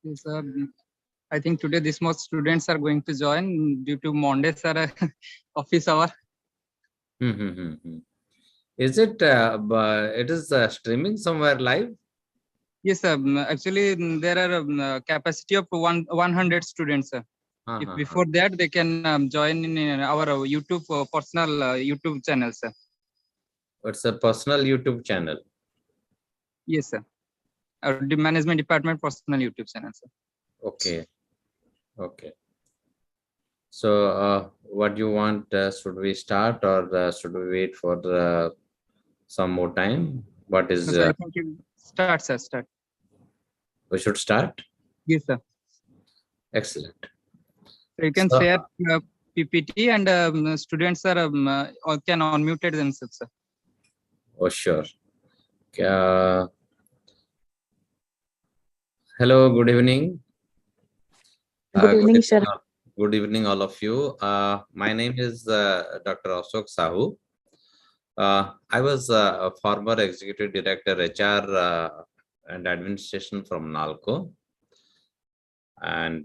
Yes, I think today this most students are going to join due to Mondays are office hour. Is it? It is streaming somewhere live. Yes, actually there are capacity of 100 students. If before that they can join in our YouTube personal YouTube channel, sir. It's a personal YouTube channel. Yes, sir. The management department personal YouTube channel, sir. Okay. Okay. So, what do you want? Should we start or should we wait for some more time? What is? No, sir, I think you start, sir. Start. We should start. Yes, sir. Excellent. So you can share PPT and students are or can unmuted themselves, sir. Oh, sure. Hello, good evening. Good evening, sir. Good evening, all of you. My name is Dr. Ashok Sahu. I was a former executive director, HR and administration from NALCO. And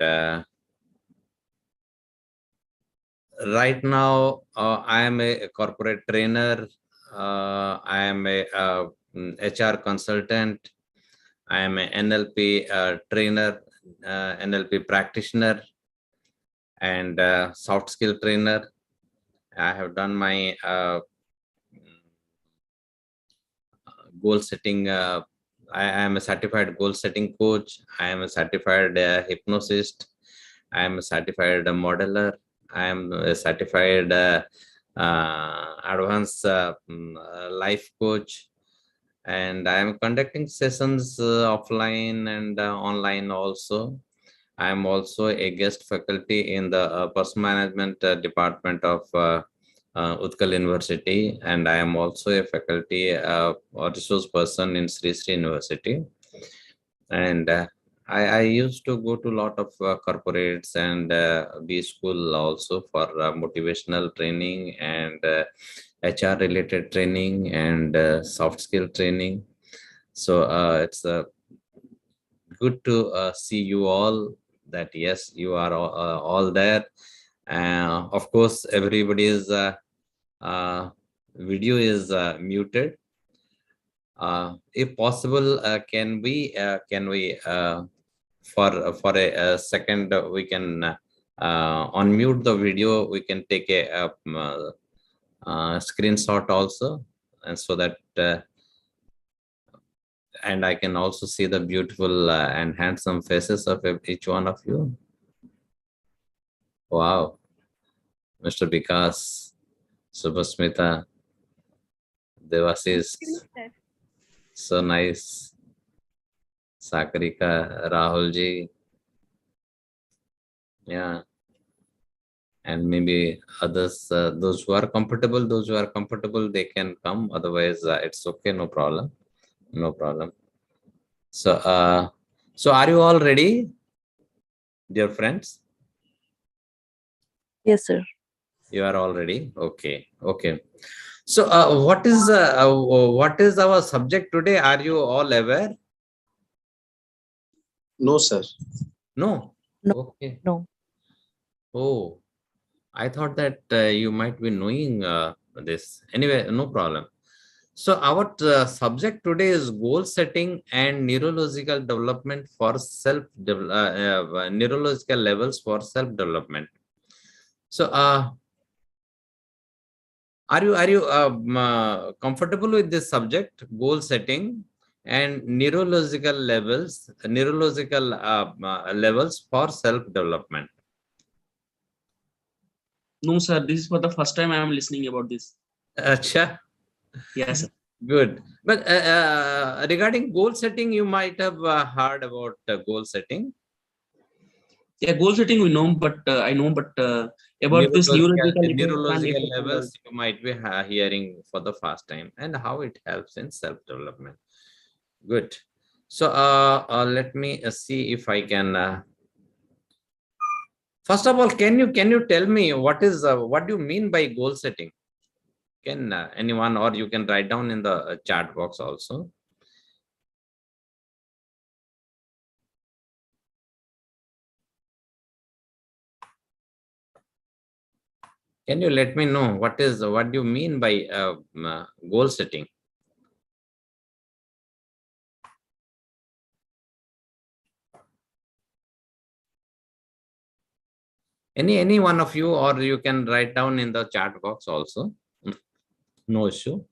right now, I am a corporate trainer. I am a HR consultant. I am an NLP trainer, NLP practitioner, and soft skill trainer. I have done my goal setting. I am a certified goal setting coach. I am a certified hypnosist. I am a certified modeler. I am a certified advanced life coach. And I am conducting sessions offline and online also. I am also a guest faculty in the personal management department of Utkal University, and I am also a faculty or resource person in Sri University. And I used to go to a lot of corporates and B school also for motivational training and HR related training and soft skill training. So it's good to see you all, that yes, you are all there. Of course, everybody's video is muted. If possible, can we for a second we can unmute the video. We can take a screenshot also, and so that and I can also see the beautiful and handsome faces of each one of you. Wow, Mr. Vikas, Subhasmita, Devasis, so nice. Sakarika, Rahulji, yeah, and maybe others, those who are comfortable, they can come. Otherwise, it's okay, no problem, no problem. So, so are you all ready, dear friends? Yes, sir. You are all ready. Okay, okay. So, what is our subject today? Are you all aware? No, sir. No. No. Okay. No. Oh, I thought that you might be knowing this. Anyway, no problem. So our subject today is goal setting and neurological development for neurological levels for self-development. So are you comfortable with this subject, goal setting and neurological levels for self-development? No, sir. This is for the first time I am listening about this. Acha. Yes, sir. Good. But regarding goal setting, you might have heard about goal setting. Yeah, goal setting we know, but I know, but about this neurological levels, you might be hearing for the first time, and how it helps in self-development. Good. So let me see if I can. First of all, can you tell me what do you mean by goal setting? Can anyone, or you can write down in the chat box also. Can you let me know what do you mean by goal setting? Any one of you, or you can write down in the chat box also. No issue.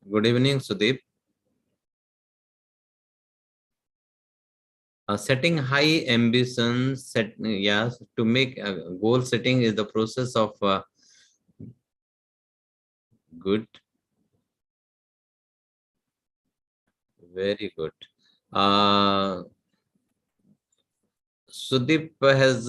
Good evening, Sudeep. Setting high ambitions, to make goal setting is the process of good. Very good. Sudeep has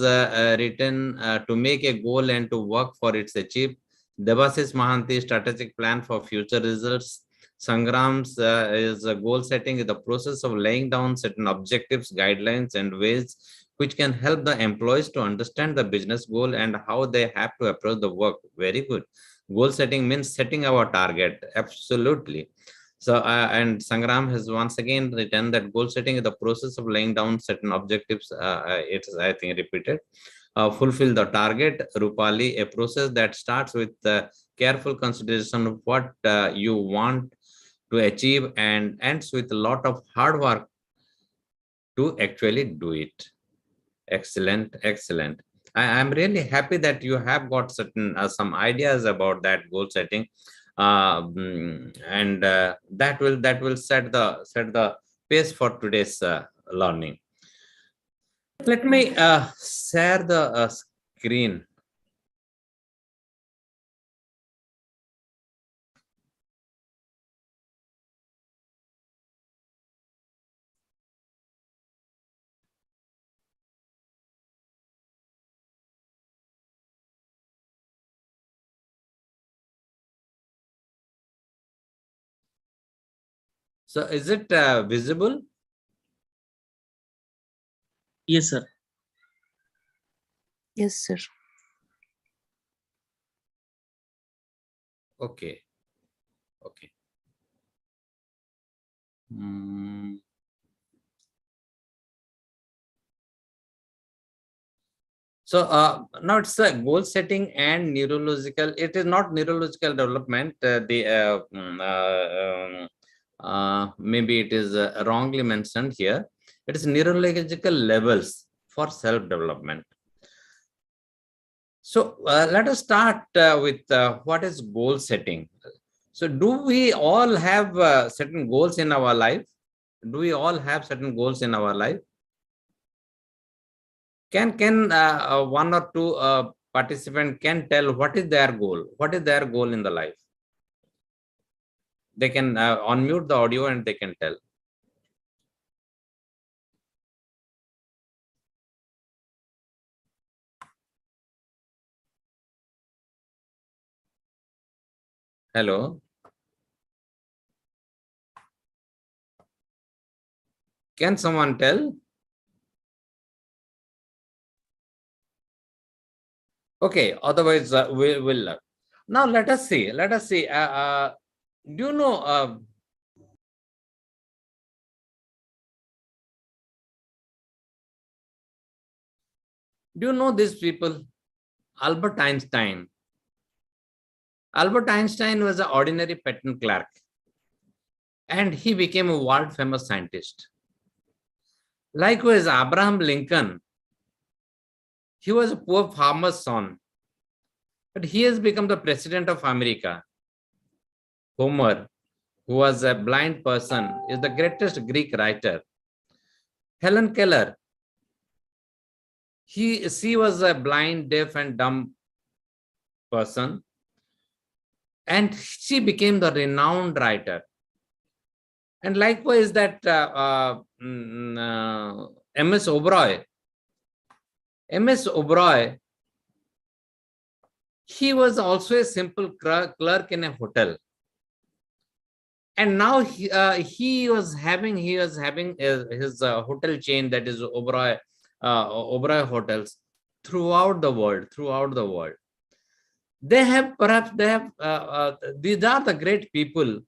written to make a goal and to work for its achieve. Debasis Mahanti, strategic plan for future results. Sangram's is goal setting is the process of laying down certain objectives, guidelines, and ways which can help the employees to understand the business goal and how they have to approach the work. Very good. Goal setting means setting our target. Absolutely. So, and Sangram has once again written that goal setting is the process of laying down certain objectives. It is, I think, repeated. Fulfill the target. Rupali, a process that starts with careful consideration of what you want to achieve and ends with a lot of hard work to actually do it. Excellent, excellent. I'm really happy that you have got certain some ideas about that goal setting. And that will set the pace for today's learning. Let me share the screen. So is it visible? Yes, sir. Yes, sir. Okay. Okay. So now it's a goal setting and neurological. It is not neurological development. Maybe it is wrongly mentioned here. It is neurological levels for self-development. So let us start with what is goal setting. So do we all have certain goals in our life? Do we all have certain goals in our life? Can one or two participant can tell what is their goal? What is their goal in the life? They can unmute the audio and they can tell. Hello. Can someone tell? Okay, otherwise we will. Now let us see. Let us see. Do you know? Do you know these people? Albert Einstein. Albert Einstein was an ordinary patent clerk, and he became a world famous scientist. Likewise, Abraham Lincoln. He was a poor farmer's son, but he has become the president of America. Homer, who was a blind person, is the greatest Greek writer. Helen Keller, she was a blind, deaf, and dumb person, and she became the renowned writer. And likewise, that M.S. Oberoi. M.S. Oberoi, he was also a simple clerk in a hotel. And now he was having his hotel chain, that is Oberoi hotels, throughout the world. These are the great people.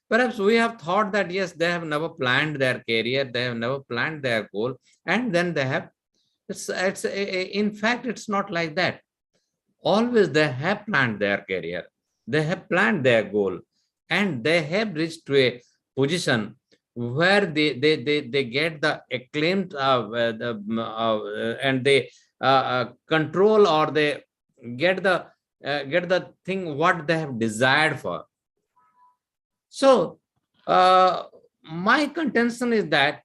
Perhaps we have thought that yes, they have never planned their career, they have never planned their goal, and then they have In fact, it's not like that. Always they have planned their career, they have planned their goal, and they have reached to a position where they get the acclaimed and they control, or they get the thing what they have desired for. So my contention is that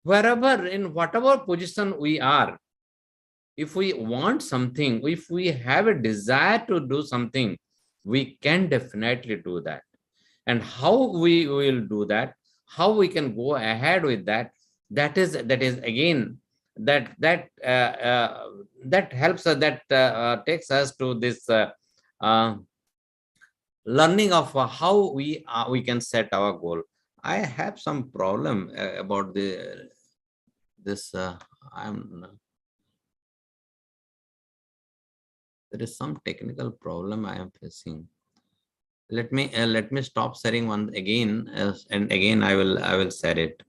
wherever, in whatever position we are, if we want something, if we have a desire to do something, we can definitely do that. And how we will do that, how we can go ahead with that, that is again, that helps us, that takes us to this learning of how we can set our goal. I have some problem about this. There is some technical problem I am facing. Let me stop sharing one again, and again I will share it.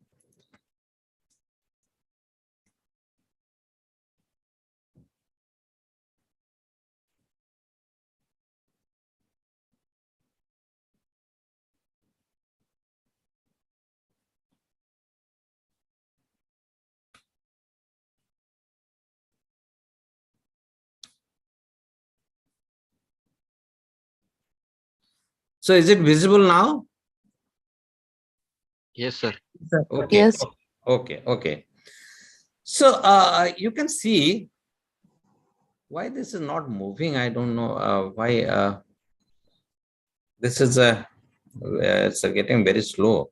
So is it visible now? Yes, sir. Okay. Yes. Okay. So you can see why this is not moving. I don't know why this is it's getting very slow.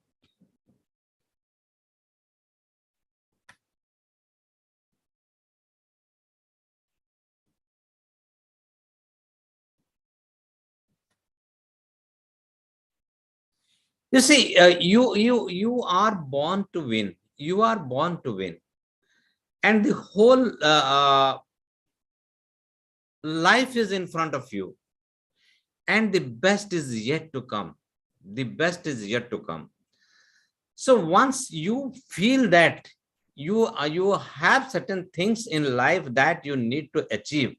You see, you are born to win. You are born to win, and the whole life is in front of you, and the best is yet to come. The best is yet to come. So once you feel that you have certain things in life that you need to achieve,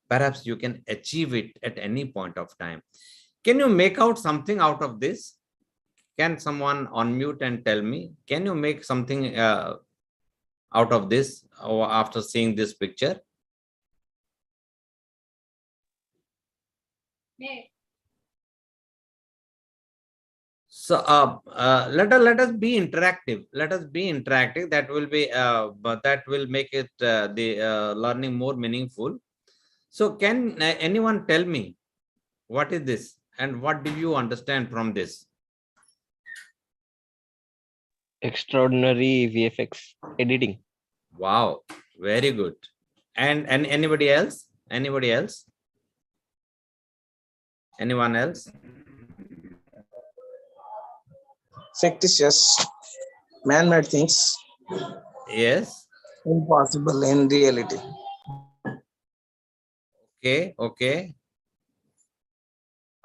perhaps you can achieve it at any point of time. Can you make out something out of this? Can someone unmute and tell me, can you make something out of this, or after seeing this picture? So let us be interactive. Let us be interactive. That will be that will make it the learning more meaningful. So can anyone tell me what is this, and what do you understand from this? Extraordinary VFX editing. Wow, very good. And anybody else? Anybody else? Anyone else? Fictitious, man-made things, Yes. impossible in reality. Okay.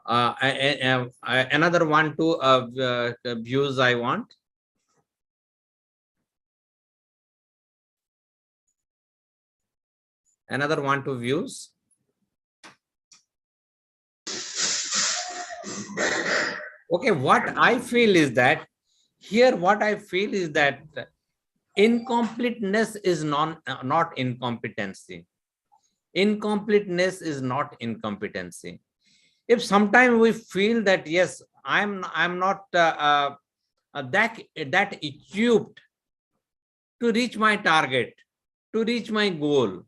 Another one, two views I want. Another one, two views. Okay, what I feel is that here, what I feel is that incompleteness is not incompetency. Incompleteness is not incompetency. If sometimes we feel that yes, I'm not that equipped to reach my target, to reach my goal,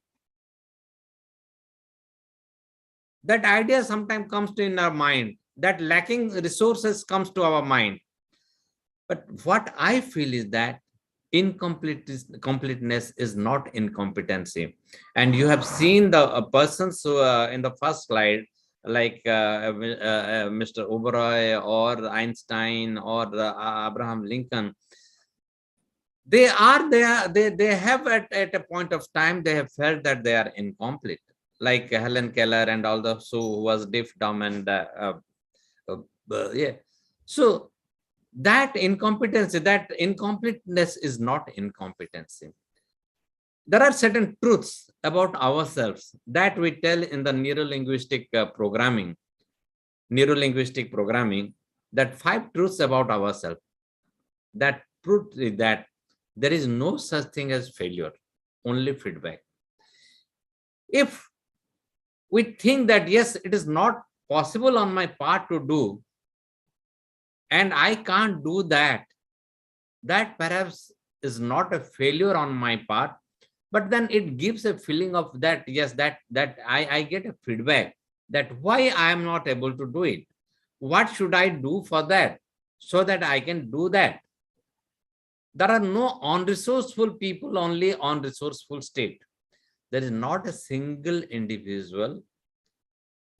that idea sometimes comes to in our mind, that lacking resources comes to our mind. But what I feel is that incompleteness is not incompetency. And you have seen the persons who in the first slide, like Mr. Oberoi or Einstein or Abraham Lincoln. They have at a point of time, they have felt that they are incomplete, like Helen Keller and all those who was deaf, dumb, and yeah. So that incompetency, that incompleteness is not incompetency. There are certain truths about ourselves that we tell in the neuro-linguistic programming, that 5 truths about ourselves. That truth is that there is no such thing as failure, only feedback. If we think that, yes, it is not possible on my part to do, and I can't do that, that perhaps is not a failure on my part, but then it gives a feeling of that, yes, that I get a feedback that why I am not able to do it. What should I do for that so that I can do that? There are no unresourceful people, only on resourceful state. There is not a single individual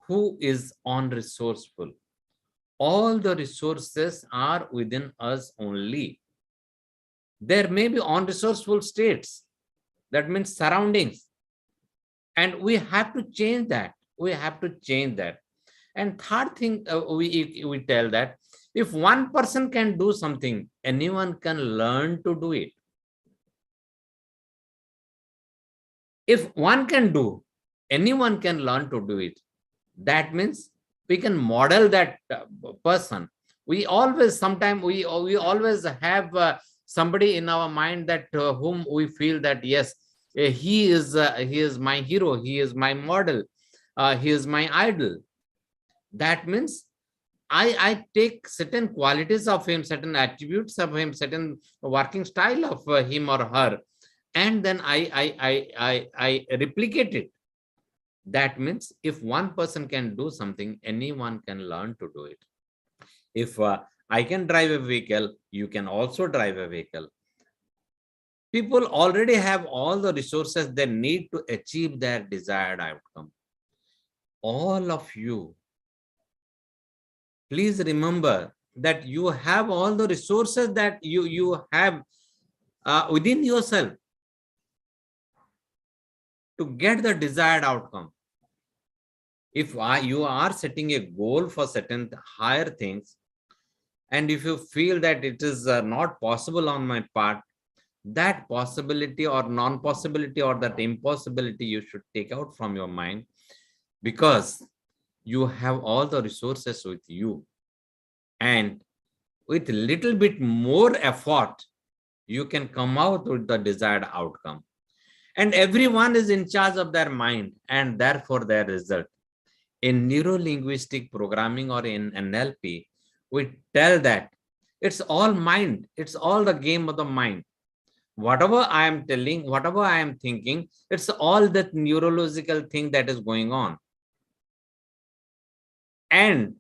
who is unresourceful. All the resources are within us only. There may be unresourceful states, that means surroundings, and we have to change that. And third thing, we tell that if one person can do something, anyone can learn to do it. If one can do, anyone can learn to do it. That means we can model that person. We always, sometimes we always have somebody in our mind that whom we feel that, yes, he is my hero, he is my model, he is my idol. That means I take certain qualities of him, certain attributes of him, certain working style of him or her, and then I replicate it. That means if one person can do something, anyone can learn to do it. If I can drive a vehicle, you can also drive a vehicle. People already have all the resources they need to achieve their desired outcome. All of you, please remember that you have all the resources that you have within yourself to get the desired outcome. If you are setting a goal for certain higher things, and if you feel that it is not possible on my part, that possibility or non-possibility or that impossibility you should take out from your mind, because you have all the resources with you, and with a little bit more effort, you can come out with the desired outcome. And everyone is in charge of their mind and therefore their result. In neuro-linguistic programming or in NLP, we tell that it's all mind. It's all the game of the mind. Whatever I am telling, whatever I am thinking, it's all that neurological thing that is going on. And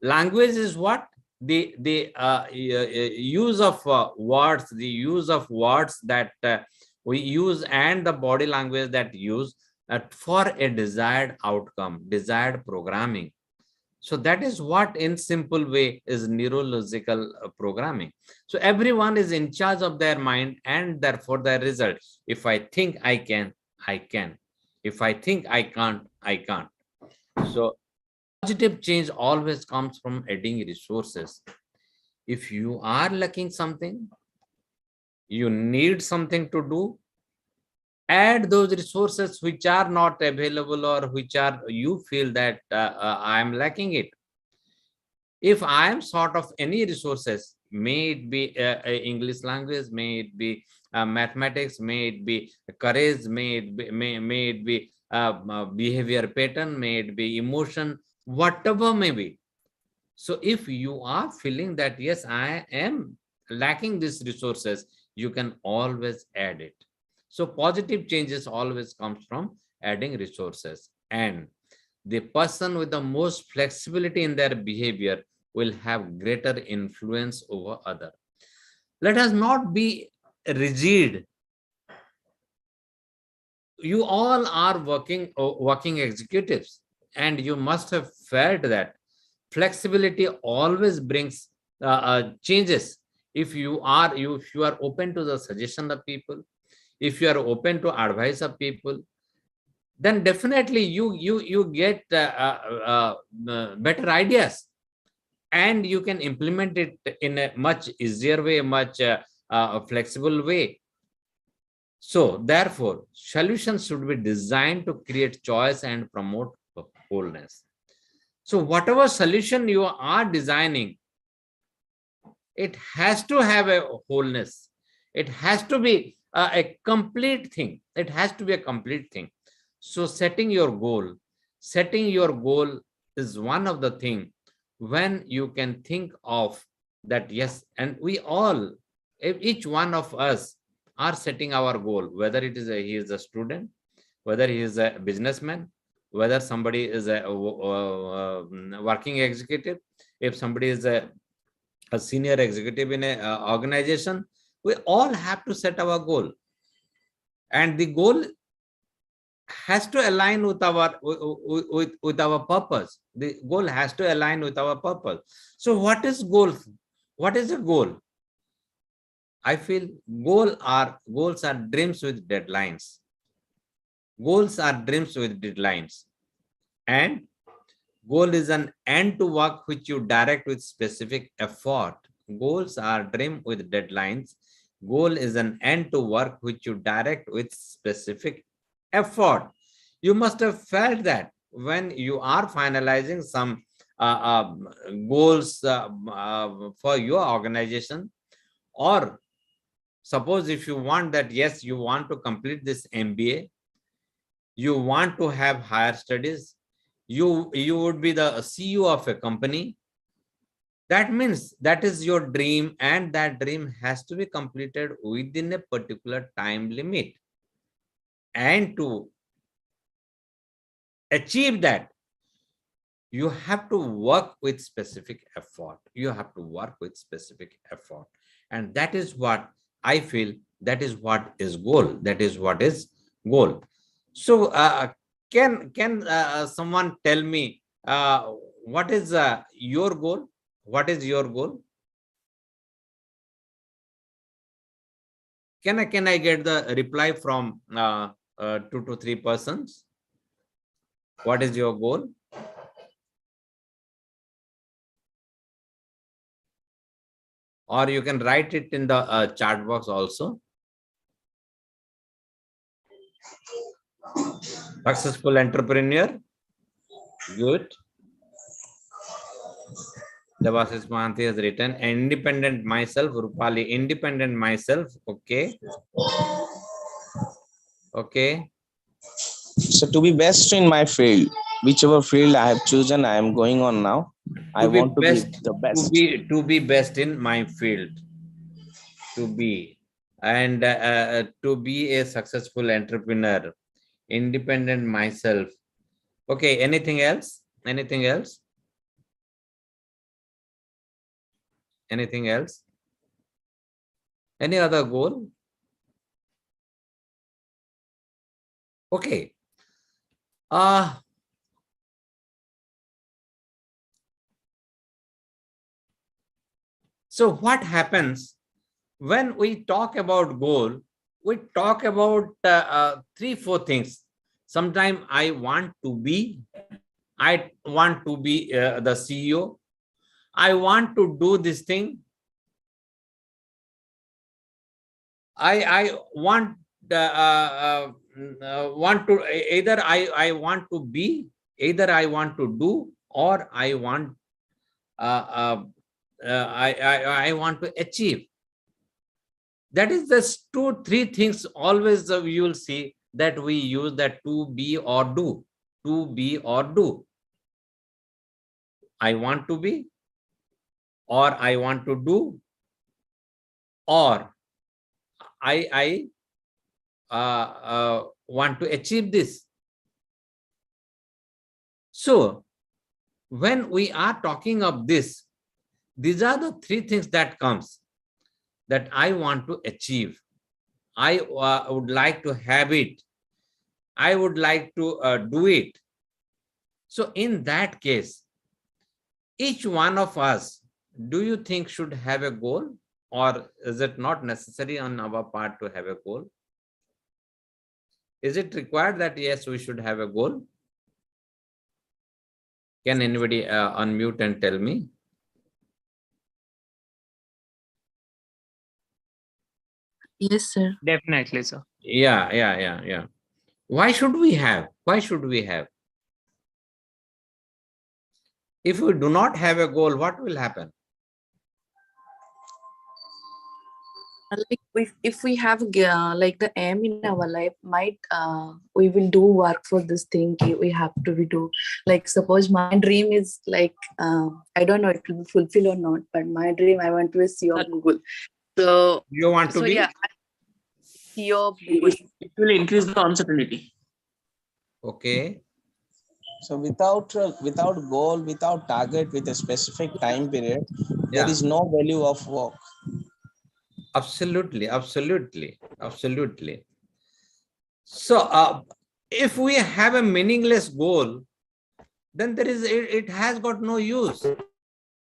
language is what? The use of words, that we use, and the body language that use for a desired outcome, desired programming. So that is what in simple way is neurological programming. So everyone is in charge of their mind and therefore their result. If I think I can, I can. If I think I can't, I can't. So positive change always comes from adding resources. If you are lacking something, you need something to do, add those resources which are not available or which are you feel that I am lacking it. If I am short of any resources, may it be English language, may it be mathematics, may it be courage, may it be behavior pattern, may it be emotion, whatever may be. So if you are feeling that, yes, I am lacking these resources, you can always add it. So positive changes always comes from adding resources, and the person with the most flexibility in their behavior will have greater influence over others. Let us not be rigid. You all are working executives, and you must have felt that flexibility always brings changes. If you are open to the suggestion of people, if you are open to advice of people, then definitely you get better ideas, and you can implement it in a much easier way, much flexible way. So therefore, solutions should be designed to create choice and promote wholeness. So whatever solution you are designing, it has to have a wholeness. It has to be a complete thing. It has to be a complete thing. So setting your goal is one of the things when you can think of that, yes, and we all, each one of us are setting our goal, whether it is he is a student, whether he is a businessman, whether somebody is a working executive, if somebody is a senior executive in a organization, we all have to set our goal, and the goal has to align with our purpose. The goal has to align with our purpose. So what is goal? What is a goal? I feel goals are dreams with deadlines. Goals are dreams with deadlines, and goal is an end to work which you direct with specific effort. Goals are dream with deadlines. Goal is an end to work which you direct with specific effort. You must have felt that when you are finalizing some goals for your organization, or suppose if you want that, yes, you want to complete this MBA, you want to have higher studies, you would be the CEO of a company. That means that is your dream, and that dream has to be completed within a particular time limit. And to achieve that, you have to work with specific effort. You have to work with specific effort. And that is what I feel, that is what is goal. That is what is goal. So can someone tell me what is your goal? What is your goal? Can I get the reply from 2 to 3 persons? What is your goal? Or you can write it in the chat box also. Successful entrepreneur. Good. Devasis Mahanti has written independent myself. Rupali, independent myself. Okay. Okay. So to be best in my field, whichever field I have chosen, I am going on now. I want to be the best. To be best in my field. To be a successful entrepreneur, independent myself. Okay. Anything else? Anything else? Anything else? Any other goal? Okay. So what happens when we talk about goal? We talk about 3-4 things. Sometimes I want to be the CEO. I want to do this thing. I want to either I want to be, either I want to do, or I want I want to achieve. That is the 2-3 things always you will see that we use that to be or do. To be or do. I want to be, or I want to do, or I want to achieve this. So when we are talking of this, these are the 3 things that comes, that I want to achieve. I would like to have it. I would like to do it. So in that case, each one of us, do you think should have a goal, or is it not necessary on our part to have a goal? Is it required that yes, we should have a goal? Can anybody unmute and tell me? Yes, sir. Definitely, sir. Yeah. Why should we have? Why should we have? If we do not have a goal, what will happen? Like if we have like the aim in our life, might we will do work for this thing. We have to we do. Like suppose my dream is like I don't know it will be fulfilled or not, but my dream I want to be CEO of Google. So You want to be? yeah, CEO of Google. It will increase the uncertainty. Okay. So without goal, without target, with a specific time period, there Yeah. is no value of work. Absolutely. So if we have a meaningless goal, then it has got no use.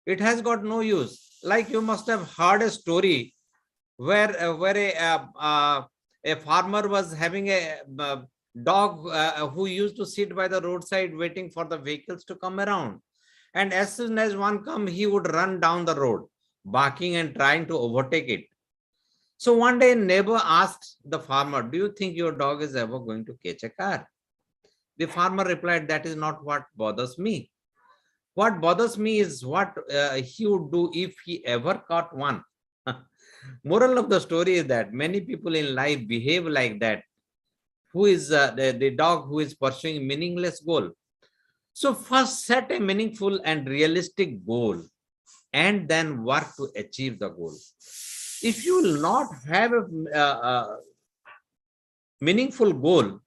It has got no use. Like you must have heard a story where a farmer was having a dog who used to sit by the roadside waiting for the vehicles to come around. And as soon as one come, he would run down the road, barking and trying to overtake it. So one day a neighbor asked the farmer, do you think your dog is ever going to catch a car? The farmer replied, that is not what bothers me. What bothers me is what he would do if he ever caught one. Moral of the story is that many people in life behave like that. Who is the dog who is pursuing meaningless goal? So first set a meaningful and realistic goal and then work to achieve the goal. If you will not have a meaningful goal,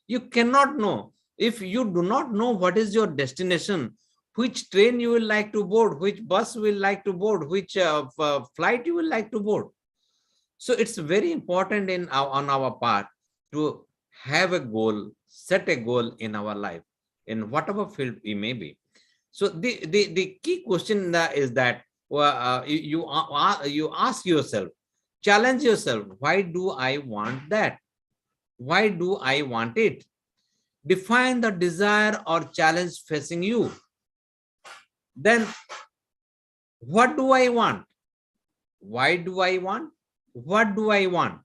you cannot know. If you do not know what is your destination, which train you will like to board, which bus you will like to board, which flight you will like to board. So it's very important on our part to have a goal, set a goal in our life, in whatever field we may be. So the key question is that you ask yourself, challenge yourself, why do I want that? Why do I want it? Define the desire or challenge facing you. Then what do I want? Why do I want? What do I want?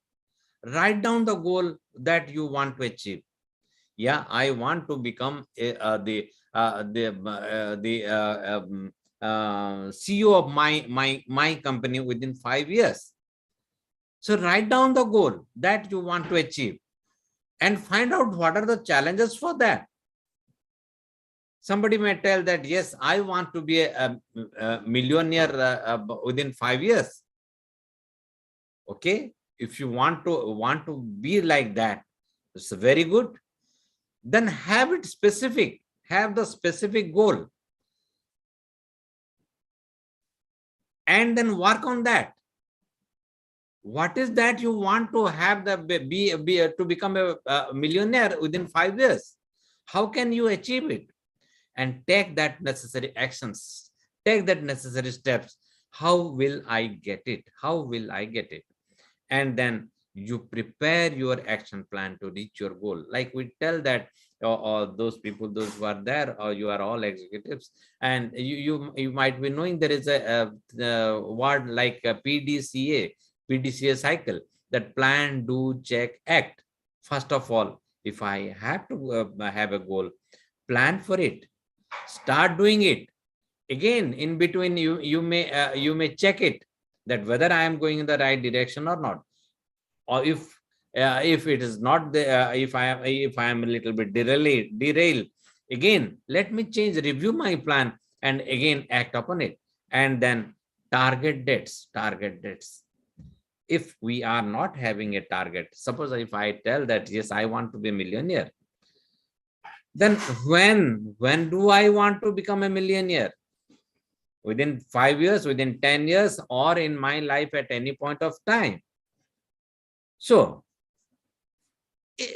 Write down the goal that you want to achieve. Yeah, I want to become the CEO of my company within 5 years. So write down the goal that you want to achieve and find out what are the challenges for that. Somebody may tell that, yes, I want to be a millionaire within 5 years. Okay, if you want to be like that, it's very good. Then have it specific, have the specific goal, and then work on that. What is that you want to have to become a millionaire within 5 years? How can you achieve it? And take that necessary actions, take that necessary steps. How will I get it? How will I get it? And then you prepare your action plan to reach your goal. Like we tell that those people, those who are there, or you are all executives, and you might be knowing there is a word like a PDCA cycle, that plan, do, check, act. First of all, if I have to have a goal, plan for it, start doing it. Again, in between, you may check it, that whether I am going in the right direction or not, or if it is not the if I am a little bit derailed, again let me change, review my plan, and again act upon it. And then target dates. If we are not having a target, suppose if I tell that, yes, I want to be a millionaire, then when do I want to become a millionaire? Within 5 years, within 10 years, or in my life at any point of time? So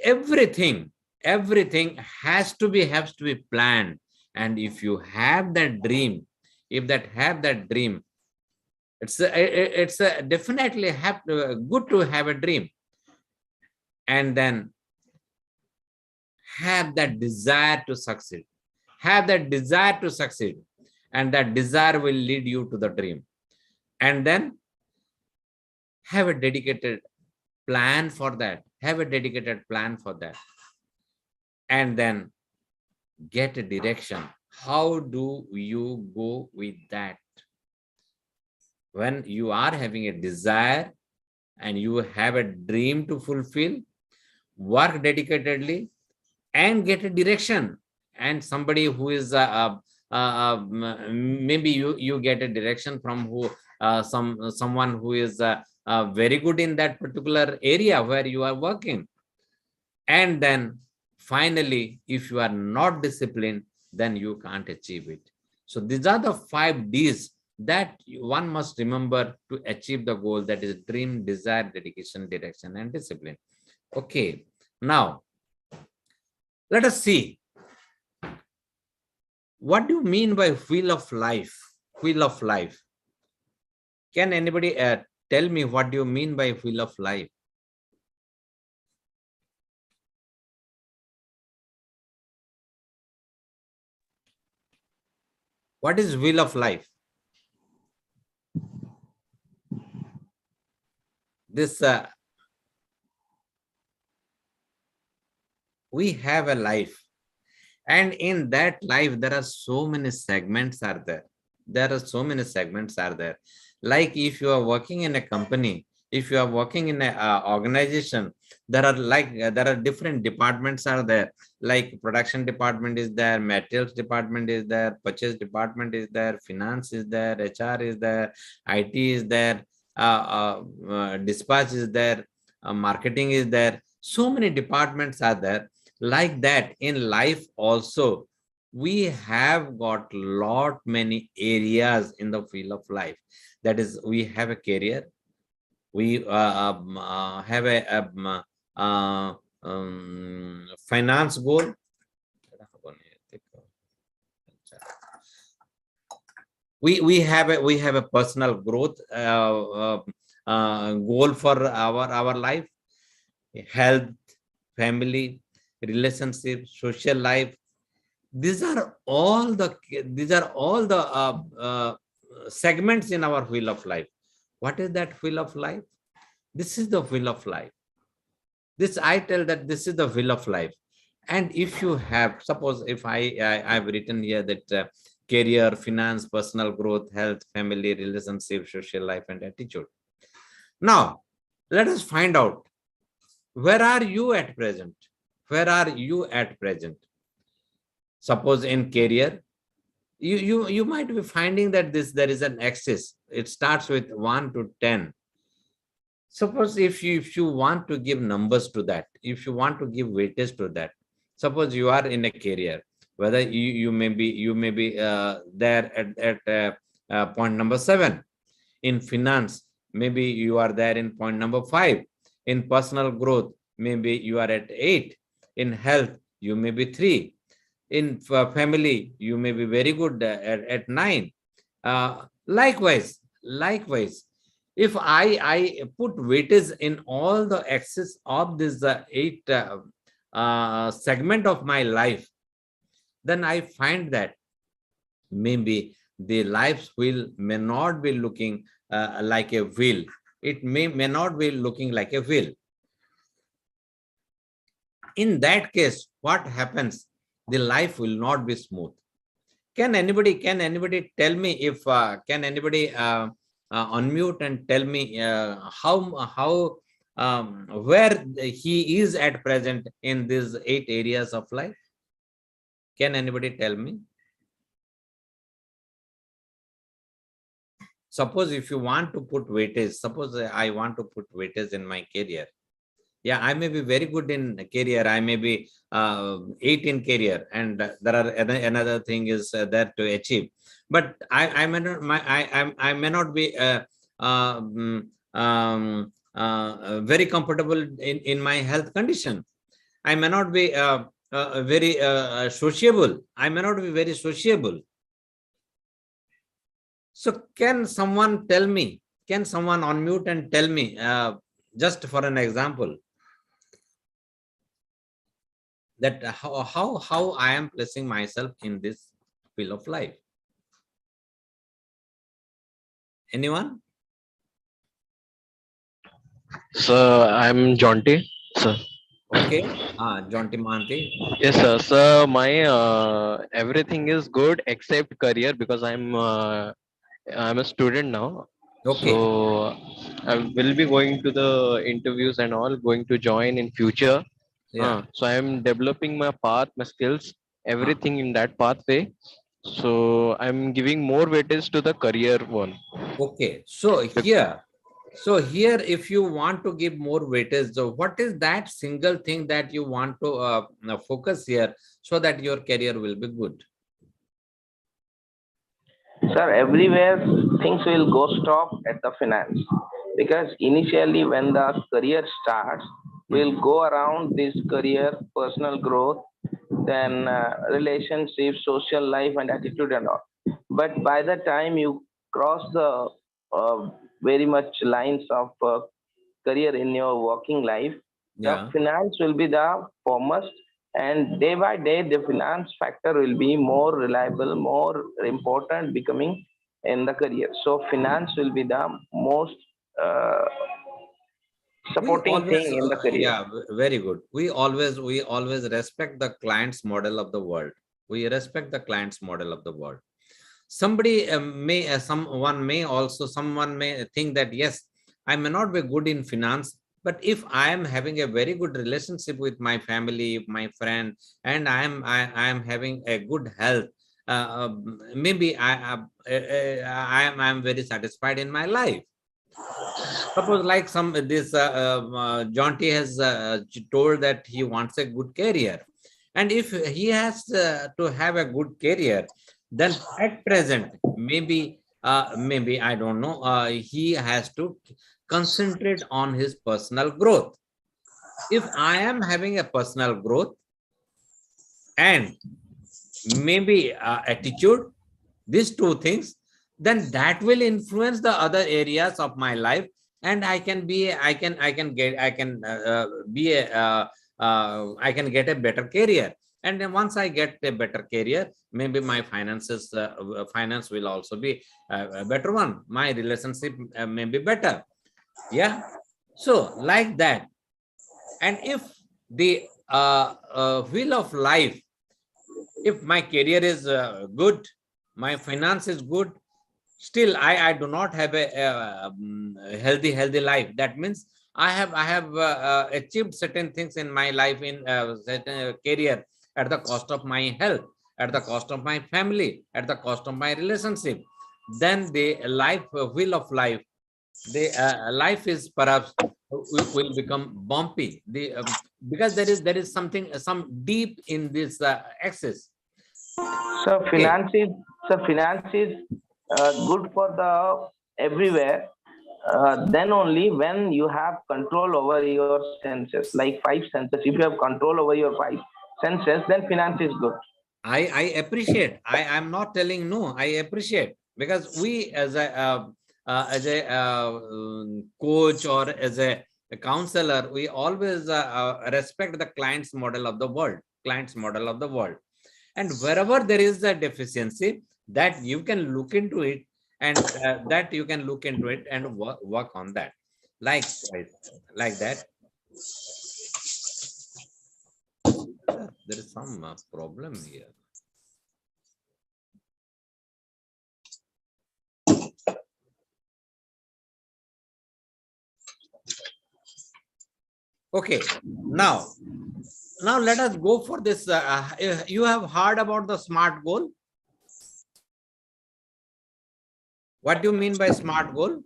everything has to be planned. And if you have that dream, it's definitely good to have a dream, and then have that desire to succeed. And that desire will lead you to the dream. And then have a dedicated plan for that. Have a dedicated plan for that. And then get a direction. How do you go with that? When you are having a desire and you have a dream to fulfill, work dedicatedly and get a direction. And somebody who is maybe you get a direction from who someone who is very good in that particular area where you are working. And then finally, if you are not disciplined, then you can't achieve it. So these are the 5 Ds that one must remember to achieve the goal, that is dream, desire, dedication, direction, and discipline. Okay, now let us see. What do you mean by wheel of life? Wheel of life. Can anybody tell me what do you mean by wheel of life? What is wheel of life? This we have a life, and in that life there are so many segments are there. There are so many segments are there. Like if you are working in a company, if you are working in a organization, there are different departments are there. Like production department is there, materials department is there, purchase department is there, finance is there, HR is there, IT is there, dispatch is there, marketing is there. So many departments are there. Like that in life also, we have got lot many areas in the field of life. That is, we have a career, we have a finance goal, we have a personal growth goal for our life, health, family, relationship, social life. These are all the segments in our wheel of life. What is that wheel of life? This is the wheel of life. This I tell that this is the wheel of life. And if you have, suppose if I've written here that career, finance, personal growth, health, family, relationship, social life, and attitude. Now, let us find out, where are you at present? Where are you at present? Suppose in career, you might be finding that there is an axis. It starts with 1 to 10. Suppose if you want to give numbers to that, if you want to give weightage to that, suppose you are in a career, whether you may be there at point number 7. In finance, maybe you are there in point number 5. In personal growth, maybe you are at 8. In health, you may be 3. In family, you may be very good at 9. Likewise, if I put weightage in all the axis of this 8 segment of my life, then I find that maybe the life's wheel may not be looking like a wheel. It may not be looking like a wheel. In that case, what happens? The life will not be smooth. Can anybody tell me if can anybody unmute and tell me how where he is at present in these 8 areas of life? Can anybody tell me? Suppose if you want to put weightage, suppose I want to put weightage in my career. Yeah, I may be very good in career. I may be 8 in career, and there are another thing is there to achieve. But I may not be very comfortable in my health condition. I may not be very sociable. I may not be very sociable. So can someone tell me? Can someone unmute and tell me, just for an example, that how I am placing myself in this wheel of life? Anyone? So I'm Jonty, sir. Okay. Jonty Manti. Yes, sir. So my everything is good except career because I'm a student now. Okay. So I will be going to the interviews and all, going to join in future. Yeah. So I'm developing my path, my skills, everything in that pathway. So I'm giving more weightage to the career one. Okay. So here, if you want to give more weightage, so what is that single thing that you want to focus here so that your career will be good? Sir, everywhere things will go stop at the finance because initially when the career starts, we'll go around this career, personal growth, then relationships, social life, and attitude and all. But by the time you cross the very much lines of career in your working life, the Yeah. finance will be the foremost, and day by day the finance factor will be more reliable, more important becoming in the career. So finance will be the most uh, We supporting always, thing in the career. yeah, very good. We always respect the client's model of the world. We respect the client's model of the world. Somebody someone may think that, yes, I may not be good in finance, but if I am having a very good relationship with my family, my friend, and I am having a good health, maybe I am very satisfied in my life. Suppose like John T has told that he wants a good career, and if he has to have a good career, then at present maybe I don't know, he has to concentrate on his personal growth. If I am having a personal growth and maybe attitude, these two things, then that will influence the other areas of my life, and I can be I can get I can be a I can get a better career. And then once I get a better career, maybe my finance will also be a better one, my relationship may be better. Yeah. So like that. And if the wheel of life, if my career is good, my finance is good, still I do not have a healthy life. That means I have achieved certain things in my life, in certain career, at the cost of my health, at the cost of my family, at the cost of my relationship. Then the life wheel of life, the life is perhaps will become bumpy, because there is some deep in this axis. So Okay. finance is good for the everywhere. Then only when you have control over your senses, like five senses. If you have control over your five senses, then finance is good. I appreciate. I'm not telling no. I appreciate, because we as a coach or as a counselor, we always respect the client's model of the world. And wherever there is a deficiency, that you can look into it, and work on that. Likewise, like that. There is some problem here. Okay, now let us go for this. You have heard about the SMART goal? What do you mean by SMART goal?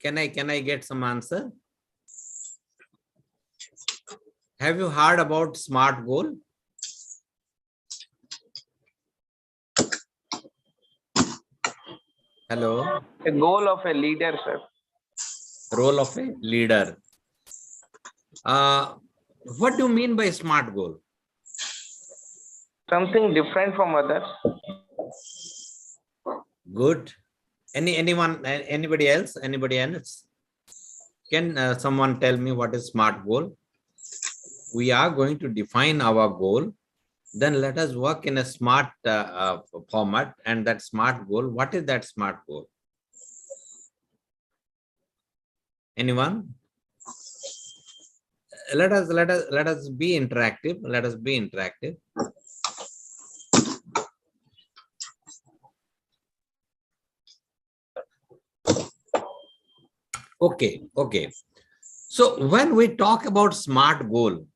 Can I get some answer? Have you heard about SMART goal? Hello. A goal of a leader, sir. Role of a leader. What do you mean by SMART goal? Something different from others. Good. Anybody else? Can someone tell me what is SMART goal? We are going to define our goal. Then let us work in a smart format. And that smart goal, what is that smart goal? Anyone? Let us be interactive. Let us be interactive. Okay. So when we talk about smart goal,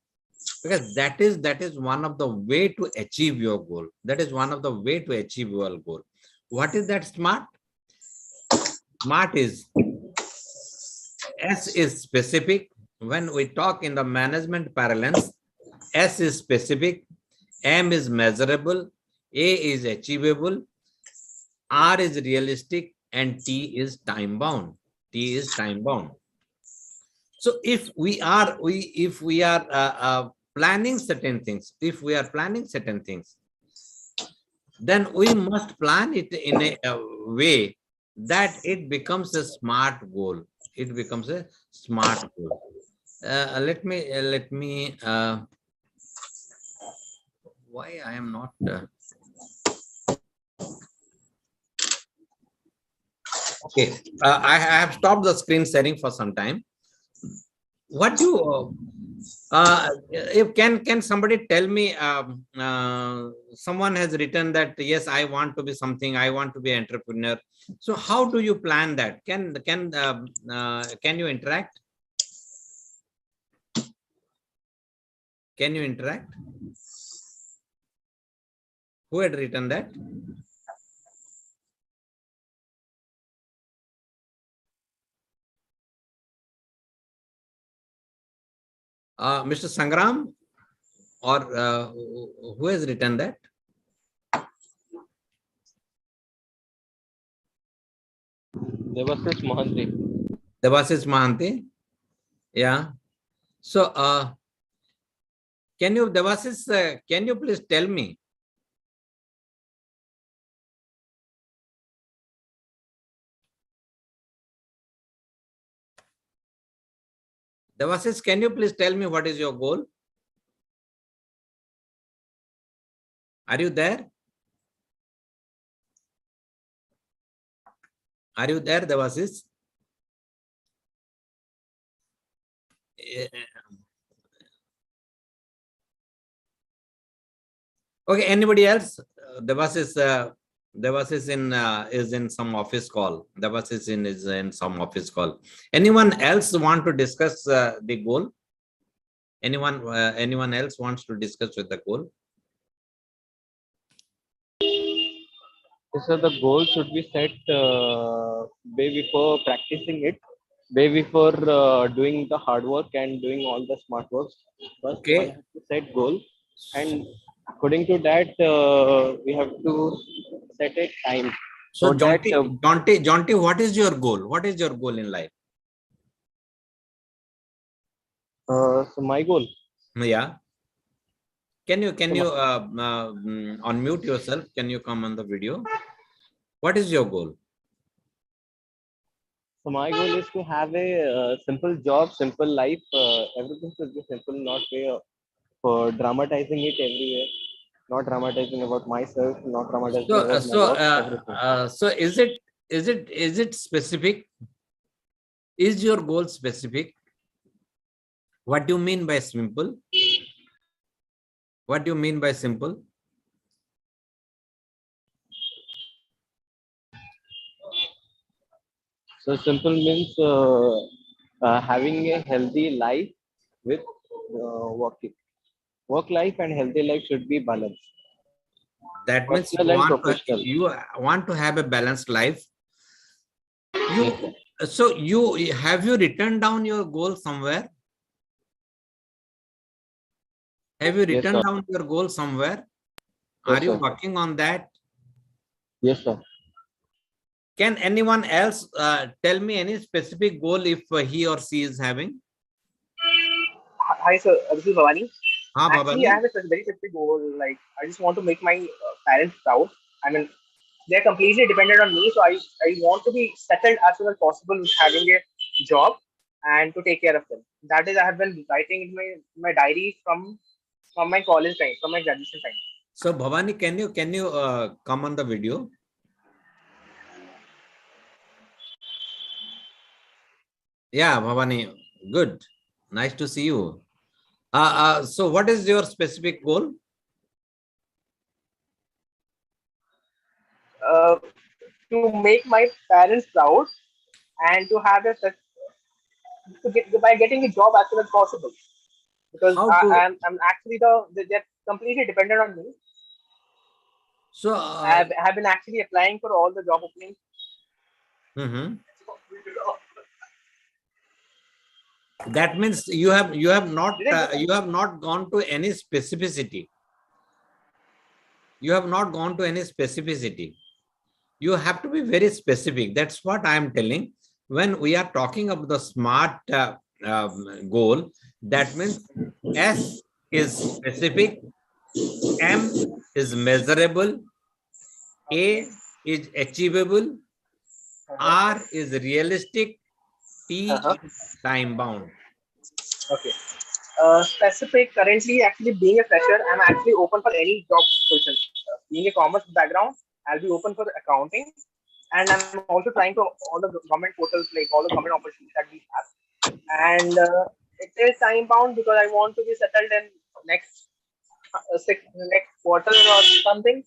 because that is one of the way to achieve your goal. That is one of the way to achieve your goal. What is that smart? Smart is S is specific. When we talk in the management parlance, S is specific, M is measurable, A is achievable, R is realistic, and T is time bound. T is time bound. So if we are planning certain things, then we must plan it in a way that it becomes a smart goal. It becomes a smart goal. Let me why I am not okay. I have stopped the screen sharing for some time. What do if can somebody tell me, someone has written that yes, I want to be something, I want to be an entrepreneur. So how do you plan that? Can you interact? Can you interact? Who had written that? Mr. Sangram, or who has written that? Devasis Mohanty. Devasis Mohanty. Yeah. So can you, Devasis, can you please tell me? Devasis, can you please tell me what is your goal? Are you there? Are you there, Devasis? Okay, anybody else? Devasis is in some office call. Devasis is in some office call. Anyone else want to discuss the goal? Anyone else wants to discuss with the goal? So the goal should be set way before practicing it, way before doing the hard work and doing all the smart works. First, Okay. one has to set goal, and according to that, we have to set a time. So, Jonty, what is your goal? What is your goal in life? So my goal. Yeah. Can you unmute yourself? Can you come on the video? What is your goal? So my goal is to have a simple job, simple life. Everything should be simple, not way for dramatizing it everywhere. Not dramatizing about myself, not dramatizing about my work, everything. So is it specific? Is your goal specific? What do you mean by simple? What do you mean by simple? So simple means having a healthy life with working. Work life and healthy life should be balanced. That means you want to have a balanced life. So have you written down your goal somewhere? Have you written down your goal somewhere? Yes, Are you working on that? Yes, sir. Can anyone else tell me any specific goal if he or she is having? Hi, sir. This is Bhavani. Actually, Bhavani? I have a very specific goal. Like, I just want to make my parents proud. I mean, they're completely dependent on me. So I want to be settled as soon as possible with having a job and to take care of them. That is, I have been writing in my diary from my college time, from my graduation time. So Bhavani, can you come on the video? Yeah, Bhavani, good. Nice to see you. So what is your specific goal? To make my parents proud and to have a by getting a job as soon as possible, because How to? I'm actually they're completely dependent on me. So I have been actually applying for all the job openings. That means you have Did not gone to any specificity. You have not gone to any specificity. You have to be very specific. That's what I am telling. When we are talking about the SMART goal, that means S is specific, M is measurable, A is achievable, R is realistic, T is time bound. Okay. Specific, currently actually being a fresher, I'm actually open for any job position. Being a commerce background, I'll be open for accounting, and I'm also trying for all the government portals, like all the government opportunities that we have. And it is time bound because I want to be settled in next next quarter or something.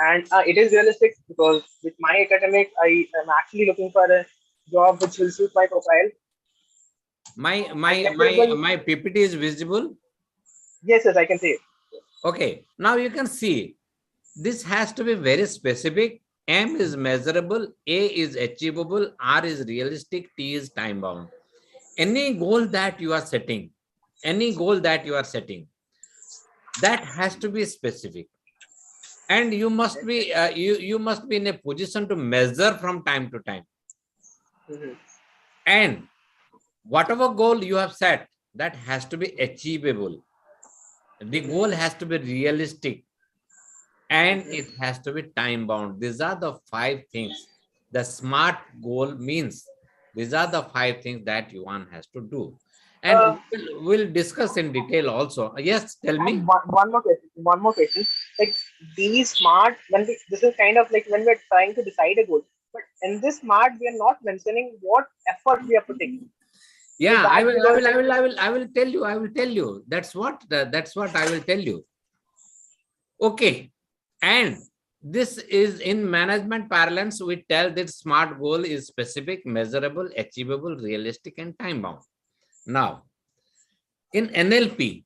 And it is realistic because with my academic, I am actually looking for a job which will suit my profile. My PPT is visible. Yes, I can see it. Okay, now you can see this has to be very specific. M is measurable, A is achievable, R is realistic, T is time bound. Any goal that you are setting, that has to be specific, and you must be you must be in a position to measure from time to time. And whatever goal you have set, that has to be achievable. The goal has to be realistic, and it has to be time bound. These are the 5 things the SMART goal means. These are the 5 things that one has to do, and we'll discuss in detail also. Yes, tell me. One more question. Like these SMART, this is kind of like when we're trying to decide a goal, but in this SMART we are not mentioning what effort we are putting. Yeah, I will tell you. That's what I will tell you. Okay, and this is in management parlance. We tell that SMART goal is specific, measurable, achievable, realistic, and time bound. Now, in NLP,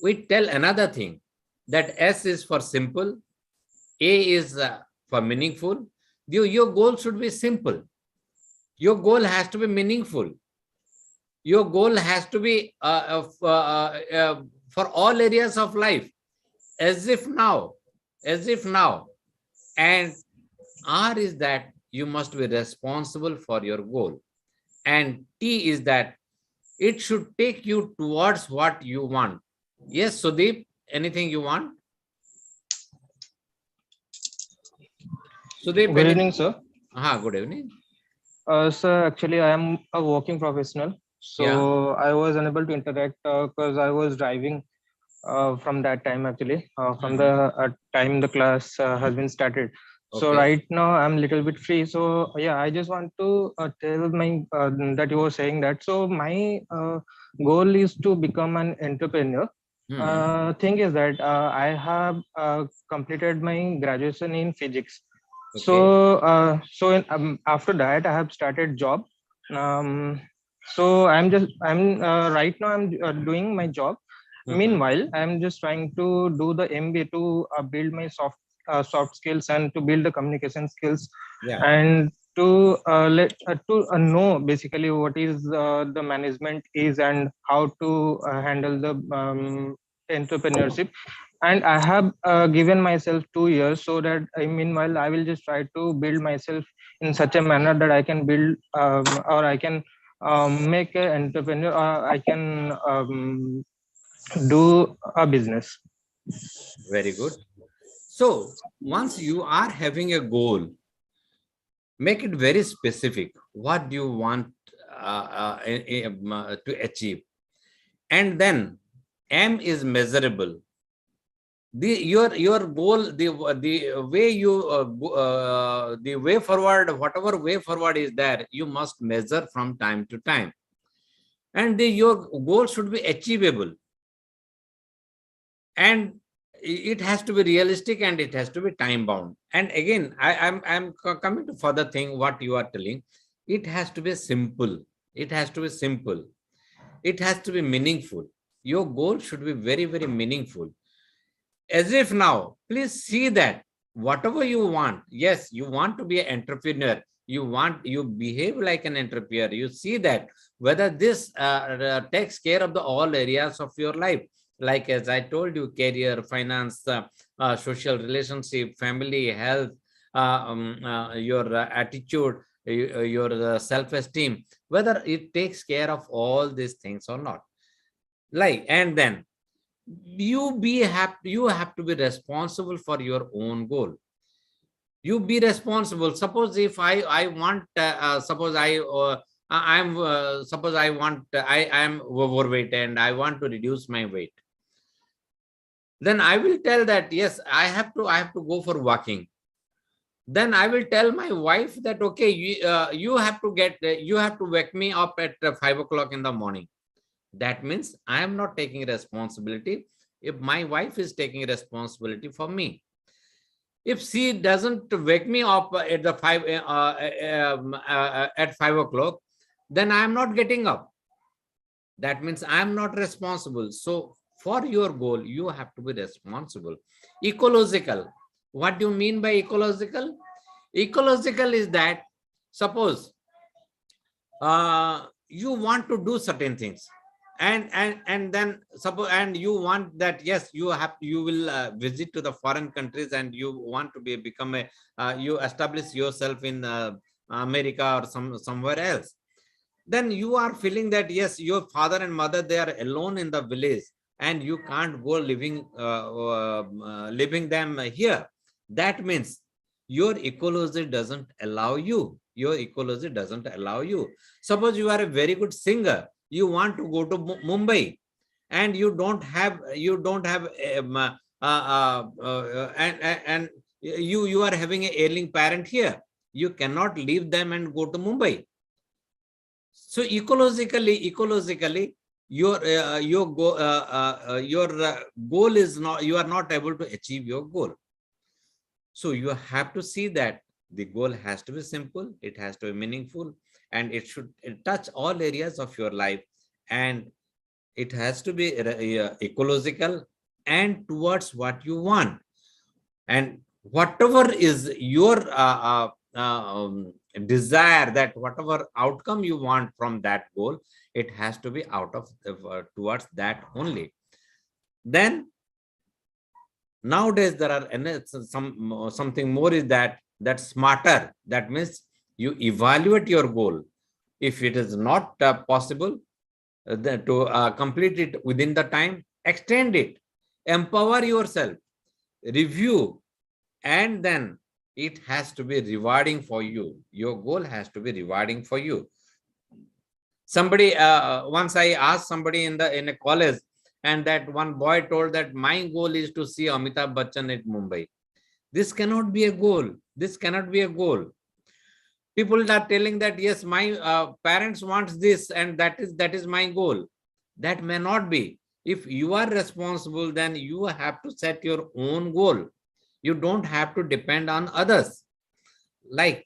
we tell another thing, that S is for simple, A is for meaningful. Your goal should be simple. Your goal has to be meaningful. Your goal has to be for all areas of life, as if now. And R is that you must be responsible for your goal. And T is that it should take you towards what you want. Yes, Sudeep, anything you want? Sudeep, good evening, sir. Good evening. Sir, actually, I am a working professional. So I was unable to interact because I was driving from that time, actually, from the time the class has been started. So right now I'm a little bit free. So yeah, I just want to tell my that you were saying that. So my goal is to become an entrepreneur. Thing is that I have completed my graduation in physics. So after that I have started job. So I'm right now I'm doing my job. Meanwhile, I'm just trying to do the MBA to build my soft skills and to build the communication skills, and to know basically what is the management is and how to handle the entrepreneurship. And I have given myself 2 years, so that meanwhile I will just try to build myself in such a manner that I can build or I can make an entrepreneur, or I can do a business. Very good. So once you are having a goal, make it very specific. What do you want to achieve? And then M is measurable. your goal, the way you the way forward, whatever way forward is there, you must measure from time to time, and your goal should be achievable, and it has to be realistic, and it has to be time bound. And again, I'm coming to further thing what you are telling. It has to be simple. It has to be simple. It has to be meaningful. Your goal should be very, very meaningful. As if now, please see that whatever you want, yes, you want to be an entrepreneur, you behave like an entrepreneur, you see that whether this takes care of the all areas of your life, like as I told you, career, finance, social relationship, family, health, your attitude, your self-esteem, whether it takes care of all these things or not. Like, and then you have to be responsible for your own goal. You be responsible. Suppose if I want suppose I I'm suppose I want I am overweight and I want to reduce my weight, then I will tell that yes, I have to go for walking. Then I will tell my wife that okay, you have to wake me up at 5 o'clock in the morning. That means I am not taking responsibility if my wife is taking responsibility for me. If she doesn't wake me up at the 5 o'clock, then I am not getting up. That means I am not responsible. So for your goal, you have to be responsible. Ecological. What do you mean by ecological? Ecological is that suppose you want to do certain things, and then suppose, and you want that yes, you will visit to the foreign countries, and you want to become a you establish yourself in America or somewhere else. Then you are feeling that yes, your father and mother, they are alone in the village, and you can't go living them here. That means your ecology doesn't allow you. Your ecology doesn't allow you. Suppose you are a very good singer, you want to go to Mumbai, and you don't have and you are having an ailing parent here. You cannot leave them and go to Mumbai. So ecologically, your goal is not, you are not able to achieve your goal. So you have to see that the goal has to be simple, it has to be meaningful, and it should touch all areas of your life, and it has to be ecological and towards what you want. And whatever is your desire, that whatever outcome you want from that goal, it has to be out of towards that only. Then nowadays there are something more is that smarter. That means you evaluate your goal. If it is not possible to complete it within the time, extend it, empower yourself, review, and then it has to be rewarding for you. Your goal has to be rewarding for you. Somebody once I asked somebody in a college, and that one boy told that my goal is to see Amitabh Bachchan at Mumbai. This cannot be a goal. This cannot be a goal. People are telling that yes, my parents want this, and that is my goal. That may not be. If you are responsible, then you have to set your own goal. You don't have to depend on others. Like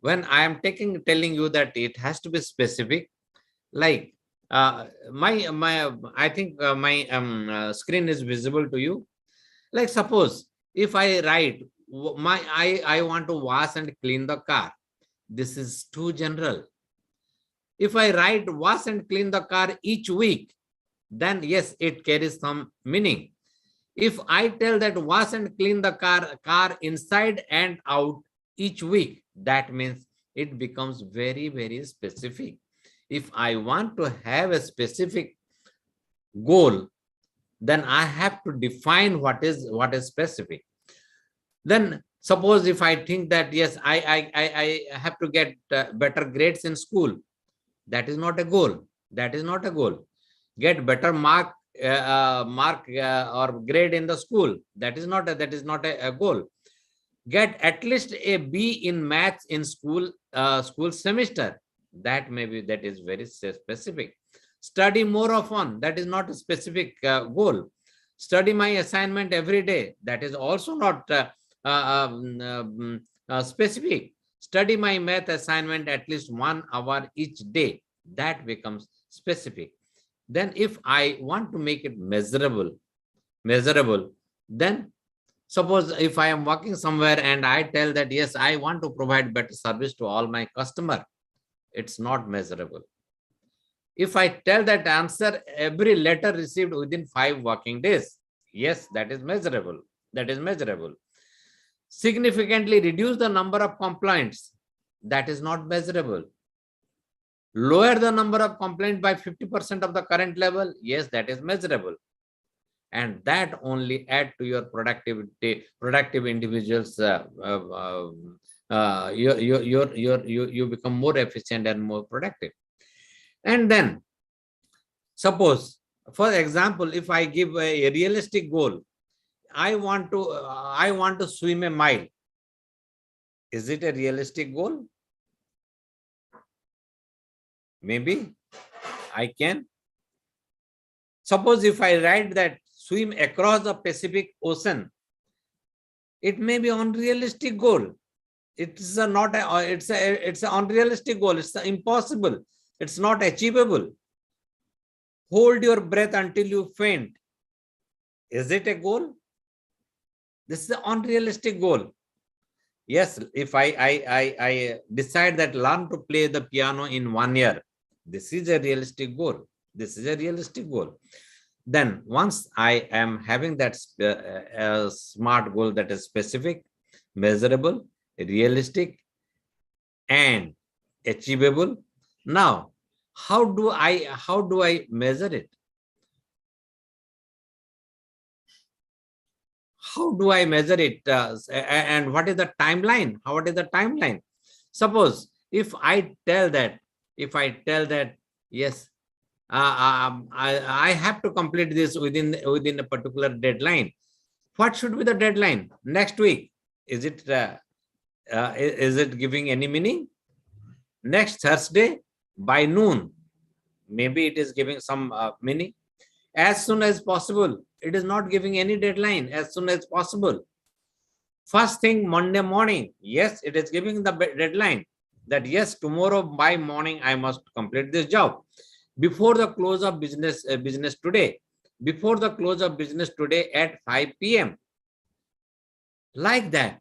when I am telling you that it has to be specific, like I think my screen is visible to you. Like suppose if I write I want to wash and clean the car, this is too general. If I write wash and clean the car each week, then yes, it carries some meaning. If I tell that wash and clean the car inside and out each week, that means it becomes very, very specific. If I want to have a specific goal, then I have to define what is specific. Then suppose if I think that yes, I have to get better grades in school, that is not a goal. That is not a goal. Get better mark mark or grade in the school. That is not a goal. Get at least a B in maths in school semester. That is very specific. Study more often. That is not a specific goal. Study my assignment every day. That is also not specific. Study my math assignment at least 1 hour each day. That becomes specific. Then if I want to make it measurable, then suppose if I am working somewhere and I tell that, yes, I want to provide better service to all my customers, it's not measurable. If I tell that answer every letter received within 5 working days, yes, that is measurable. That is measurable. Significantly reduce the number of complaints. That is not measurable. Lower the number of complaints by 50% of the current level. Yes, that is measurable. And that only add to your productivity, productive individuals. You become more efficient and more productive. And then suppose, for example, if I give a realistic goal, I want to swim a mile. Is it a realistic goal? Maybe I can. Suppose if I write that swim across the Pacific Ocean, it may be unrealistic goal. It's an unrealistic goal. It's impossible. It's not achievable. Hold your breath until you faint. Is it a goal? This is an unrealistic goal. Yes, if I decide that learn to play the piano in 1 year, this is a realistic goal. This is a realistic goal. Then once I am having that smart goal that is specific, measurable, realistic, and achievable. Now, how do I measure it? How do I measure it? And what is the timeline? What is the timeline? Suppose if I tell that, yes, I have to complete this within a particular deadline. What should be the deadline? Next week? Is it giving any meaning? Next Thursday by noon? Maybe it is giving some meaning. As soon as possible. It is not giving any deadline. As soon as possible. First thing Monday morning. Yes, it is giving the deadline that yes, tomorrow by morning I must complete this job. Before the close of business today. Before the close of business today at 5 p.m. Like that.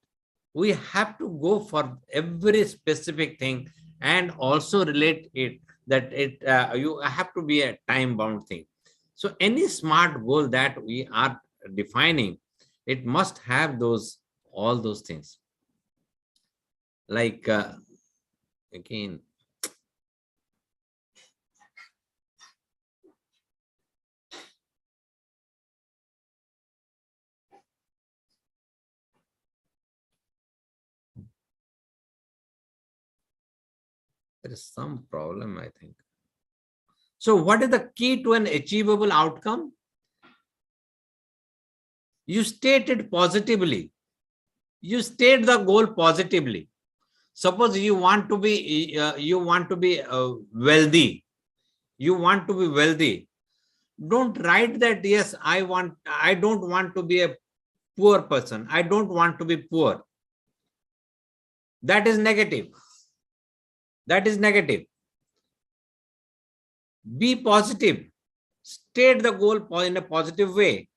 We have to go for every specific thing and also relate it that you have to be a time-bound thing. So any smart goal that we are defining, it must have all those things. Like again, there is some problem, I think. So what is the key to an achievable outcome? You state it positively. You state the goal positively. Suppose you want to be wealthy. You want to be wealthy. Don't write that, yes, I don't want to be a poor person. I don't want to be poor. That is negative. That is negative. Be positive. State the goal in a positive way.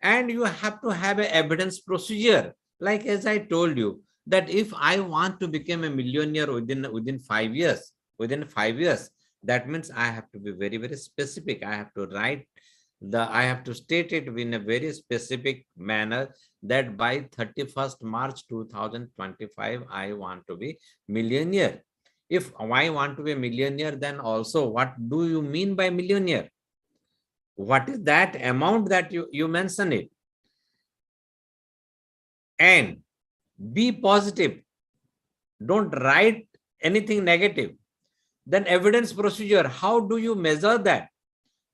And you have to have an evidence procedure. Like as I told you, that if I want to become a millionaire within 5 years, that means I have to be very, very specific. I have to I have to state it in a very specific manner that by 31st March 2025, I want to be millionaire. If I want to be a millionaire, then also what do you mean by millionaire? What is that amount that you mention it? And be positive. Don't write anything negative. Then evidence procedure, how do you measure that?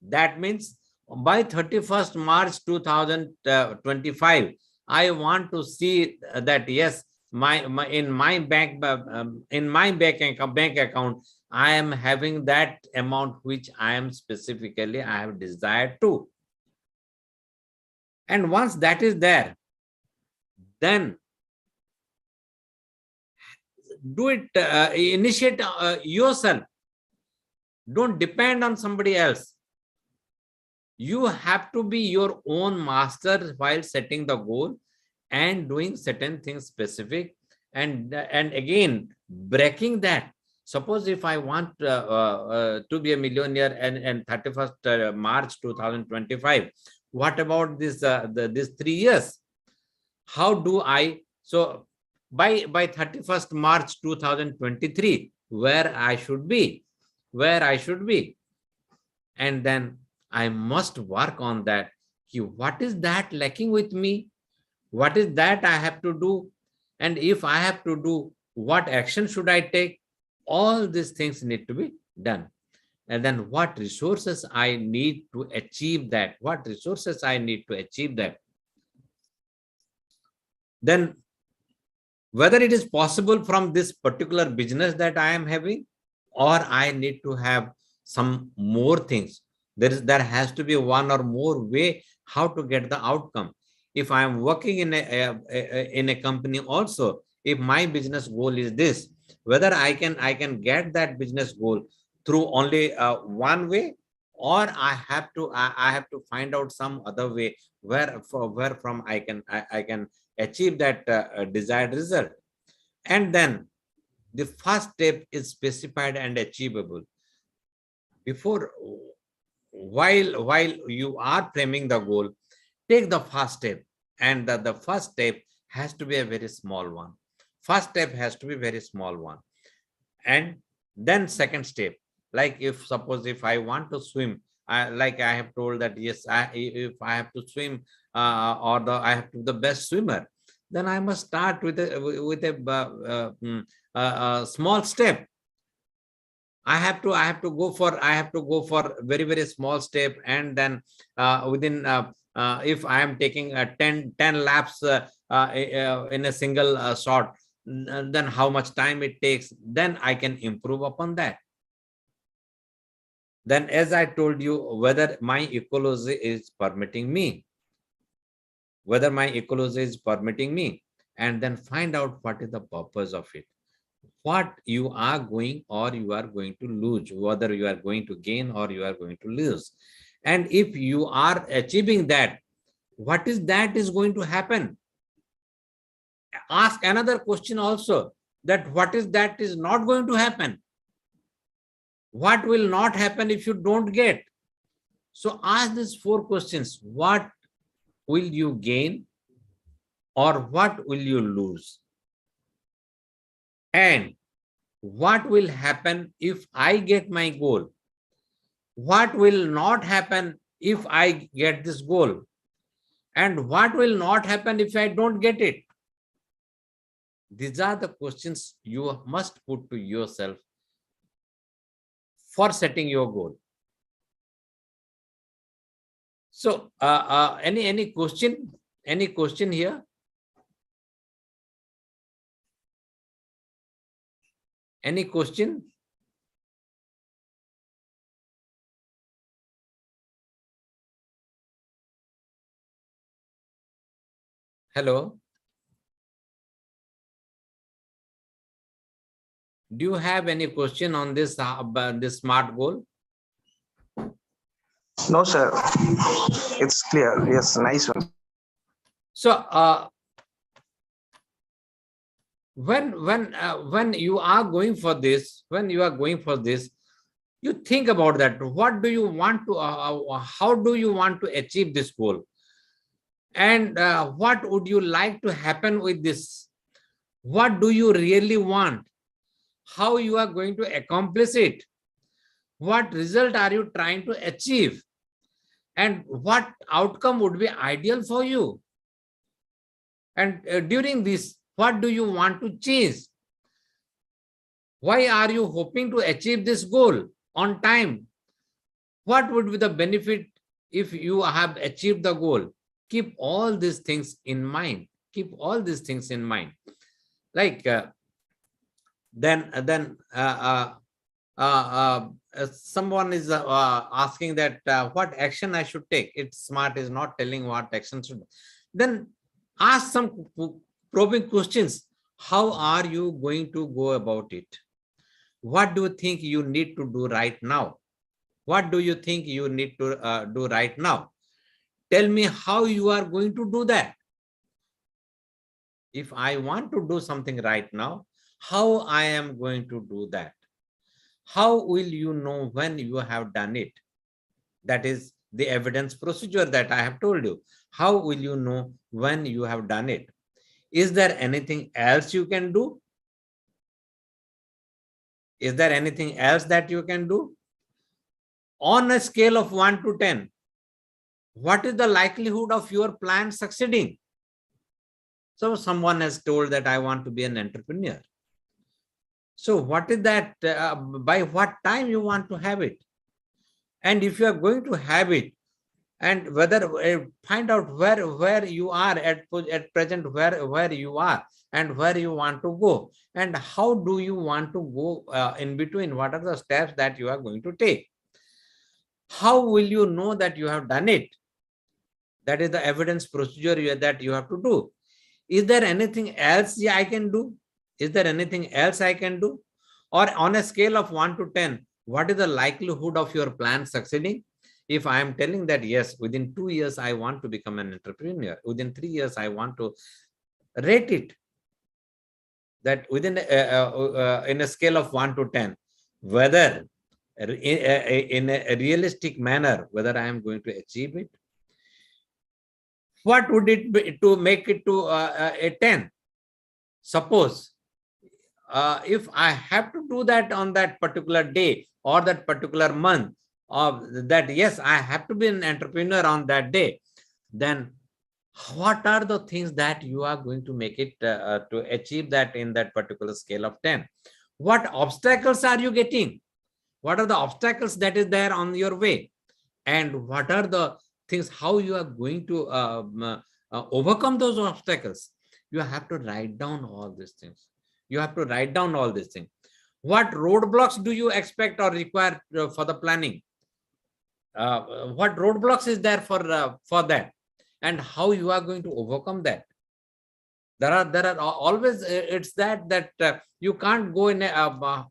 That means by 31st March 2025, I want to see that yes, in my bank account, I am having that amount which I am specifically I have desired to. And once that is there, then do it, initiate yourself. Don't depend on somebody else. You have to be your own master while setting the goal and doing certain things specific, and again breaking that. Suppose if I want to be a millionaire and 31st March 2025, what about this this 3 years? How do I? So by 31st March 2023, where I should be, and then I must work on that. What is that lacking with me? What is that I have to do? And if I have to do, what action should I take? All these things need to be done. And then what resources I need to achieve that? What resources I need to achieve that? Then whether it is possible from this particular business that I am having, or I need to have some more things. There has to be one or more way how to get the outcome. If I am working in a company also, if my business goal is this, whether I can get that business goal through only one way, or I have to find out some other way where from I can achieve that desired result. And then the first step is specified and achievable. Before, while you are framing the goal, take the first step, and the first step has to be a very small one. First step has to be very small one. And then second step, like if I want to swim, like I have told that yes, if I have to swim I have to be the best swimmer, then I must start with a small step. I have to go for very, very small step, and then within if I am taking 10 laps in a single shot, then how much time it takes, then I can improve upon that. Then, as I told you, whether my ecology is permitting me, and then find out what is the purpose of it, what you are going or you are going to lose, whether you are going to gain or you are going to lose. And if you are achieving that, what is going to happen? Ask another question also, that what is not going to happen? What will not happen if you don't get? So ask these 4 questions. What will you gain, or what will you lose? And what will happen if I get my goal? What will not happen if I get this goal? And what will not happen if I don't get it? These are the questions you must put to yourself for setting your goal. So, any question? Any question here? Any question? Hello? Do you have any question on this SMART goal? No, sir. It's clear. Yes, nice one. So, when you are going for this, you think about that. What do you want to? How do you want to achieve this goal? And what would you like to happen with this? What do you really want? How you are going to accomplish it? What result are you trying to achieve? And what outcome would be ideal for you? And during this, what do you want to change? Why are you hoping to achieve this goal on time? What would be the benefit if you have achieved the goal, keep all these things in mind. Keep all these things in mind. Like someone is asking that what action I should take. It's smart is not telling what action should. Then ask some probing questions. How are you going to go about it? What do you think you need to do right now? What do you think you need to do right now? Tell me how you are going to do that. If I want to do something right now, how I am going to do that? How will you know when you have done it? That is the evidence procedure that I have told you. How will you know when you have done it? Is there anything else you can do? Is there anything else that you can do? On a scale of 1 to 10, what is the likelihood of your plan succeeding? So someone has told that I want to be an entrepreneur. So what is that, by what time you want to have it? And if you are going to have it, and whether find out where you are at present, where you are and where you want to go, and how do you want to go in between, what are the steps that you are going to take? How will you know that you have done it? That is the evidence procedure that you have to do. Is there anything else I can do? Is there anything else I can do? Or on a scale of 1 to 10, what is the likelihood of your plan succeeding? If I am telling that, yes, within 2 years, I want to become an entrepreneur. Within 3 years, I want to rate it. That within in a scale of 1 to 10, whether in a realistic manner, whether I am going to achieve it. What would it be to make it to a 10? Suppose if I have to do that on that particular day or that particular month, that yes, I have to be an entrepreneur on that day, then what are the things that you are going to make it to achieve that in that particular scale of 10? What obstacles are you getting? What are the obstacles that is there on your way? And what are the things, how you are going to overcome those obstacles? You have to write down all these things. You have to write down all these things. What roadblocks do you expect or require for the planning? What roadblocks is there for that? And how you are going to overcome that? There are always, it's that you can't go in a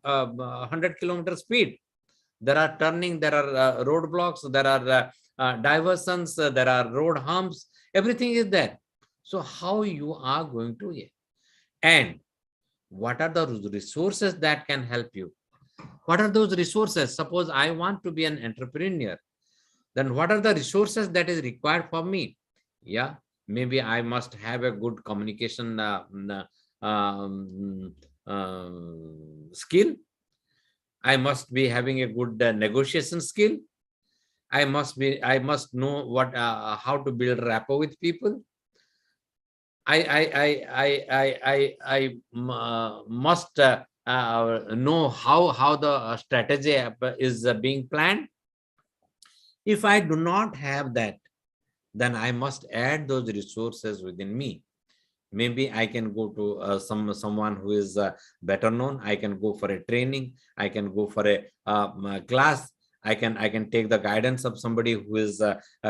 100-kilometer speed. There are turning, there are roadblocks, there are diversions, there are road humps, everything is there. So how you are going to, and what are the resources that can help you? What are those resources? Suppose I want to be an entrepreneur, then what are the resources that is required for me? Yeah, maybe I must have a good communication skill. I must be having a good negotiation skill. I must know what how to build rapport with people. I must know how the strategy is being planned. If I do not have that, then I must add those resources within me. Maybe I can go to someone who is better known. I can go for a training. I can go for a class. I can take the guidance of somebody who is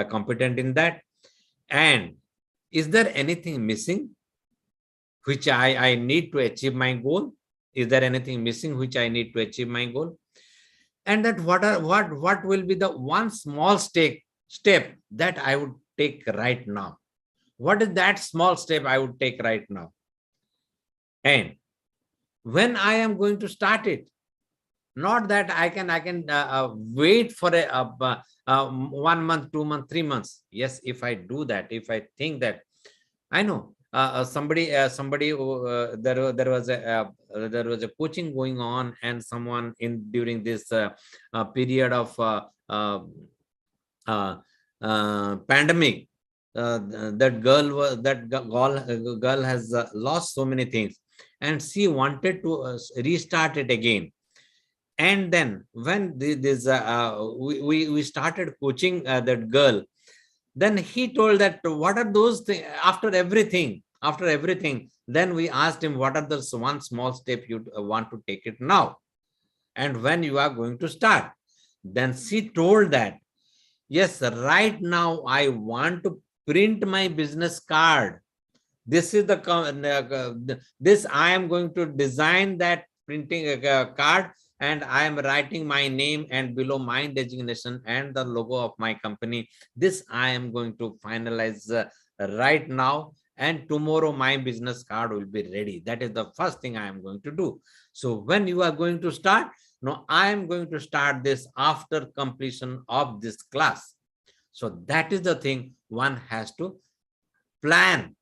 competent in that. And is there anything missing which I need to achieve my goal? Is there anything missing which I need to achieve my goal? And that what will be the one small step that I would take right now? What is that small step I would take right now? And when I am going to start it? Not that I can wait for a 1 month, 2 months, 3 months. Yes, if I do that, if I think that, I know somebody there was a coaching going on, and someone during this period of pandemic, that girl has lost so many things, and she wanted to restart it again. And then when we started coaching that girl, then he told that what are those things after everything, then we asked him, what are the one small step you want to take it now, and when you are going to start? Then she told that, yes, right now I want to print my business card. This is this I am going to design that printing card, and I am writing my name and below my designation and the logo of my company. This I am going to finalize right now, and tomorrow my business card will be ready. That is the first thing I am going to do. So when you are going to start? No, I am going to start this after completion of this class. So that is the thing one has to plan.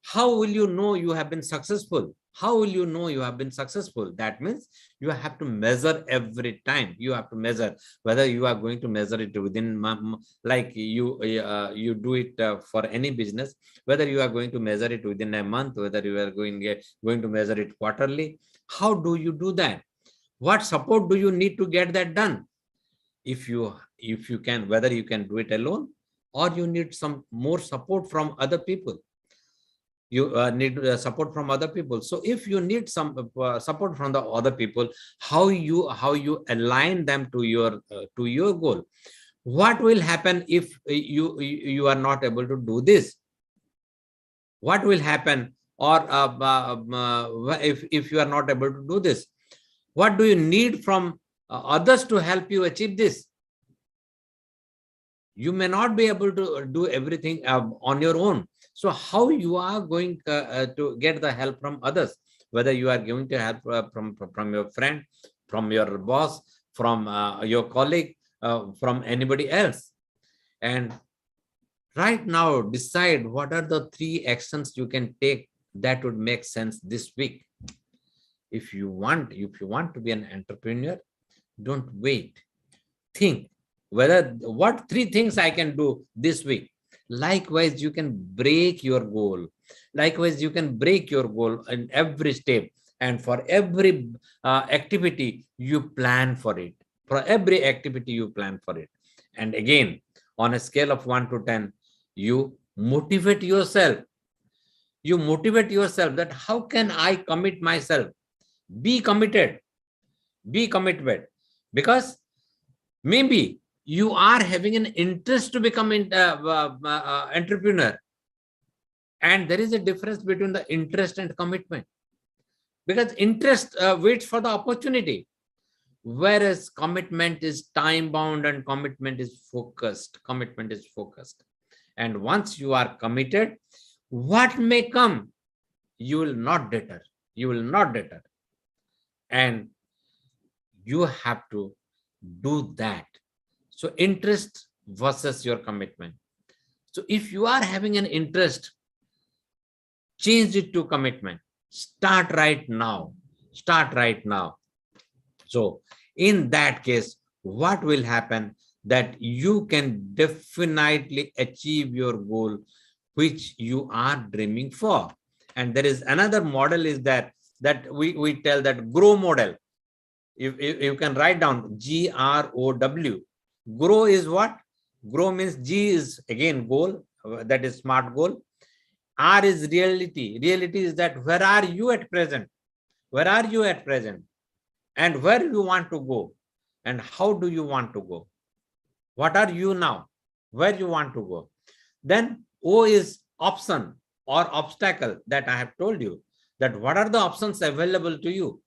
How will you know you have been successful? How will you know you have been successful? That means you have to measure every time. You have to measure whether you are going to measure it within, like you do it for any business, whether you are going to measure it within a month, whether you are going to measure it quarterly. How do you do that? What support do you need to get that done? If you can, whether you can do it alone or you need some more support from other people. You need support from other people. So if you need some support from the other people, how you align them to your goal? What will happen if you are not able to do this? What will happen? Or if you are not able to do this, what do you need from others to help you achieve this? You may not be able to do everything on your own. So how you are going to get the help from others? Whether you are going to help from your friend, from your boss, from your colleague, from anybody else. And right now, decide what are the 3 actions you can take that would make sense this week. If you want to be an entrepreneur, don't wait. Think what 3 things I can do this week. Likewise, you can break your goal. Likewise, you can break your goal in every step. And for every activity, you plan for it. For every activity, you plan for it. And again, on a scale of 1 to 10, you motivate yourself. You motivate yourself that how can I commit myself? Be committed. Be committed. Because maybe you are having an interest to become an entrepreneur. And there is a difference between the interest and commitment. Because interest waits for the opportunity. Whereas commitment is time-bound and commitment is focused. Commitment is focused. And once you are committed, what may come, you will not deter. You will not deter. And you have to do that. So interest versus your commitment. So if you are having an interest, change it to commitment. Start right now. Start right now. So in that case, what will happen? That you can definitely achieve your goal, which you are dreaming for. And there is another model is that we tell that grow model. If you can write down GROW. Grow is what? Grow means G is again goal, that is SMART goal. R is reality. Reality is that where are you at present? Where are you at present? And where you want to go? And how do you want to go? What are you now? Where you want to go? Then O is option or obstacle that I have told you. That what are the options available to you?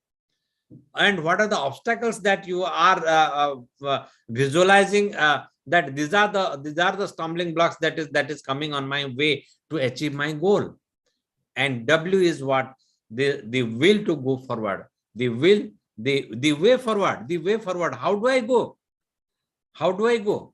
And what are the obstacles that you are visualizing that these are the stumbling blocks that is coming on my way to achieve my goal. And W is what? The will to go forward. The will, the way forward. The way forward. How do I go? How do I go?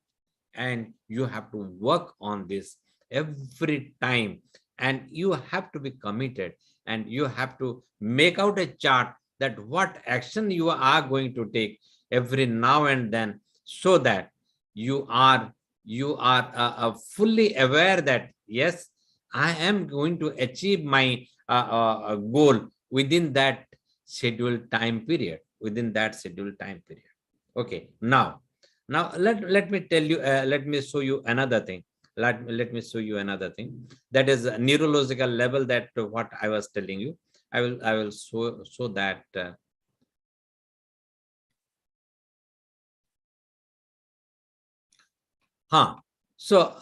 And you have to work on this every time. And you have to be committed. And you have to make out a chart that what action you are going to take every now and then, so that you are fully aware that yes, I am going to achieve my goal within that scheduled time period. within that scheduled time period. Okay, now let me tell you, let me show you another thing. Let me show you another thing. That is a neurological level, that what I was telling you. I will show that. So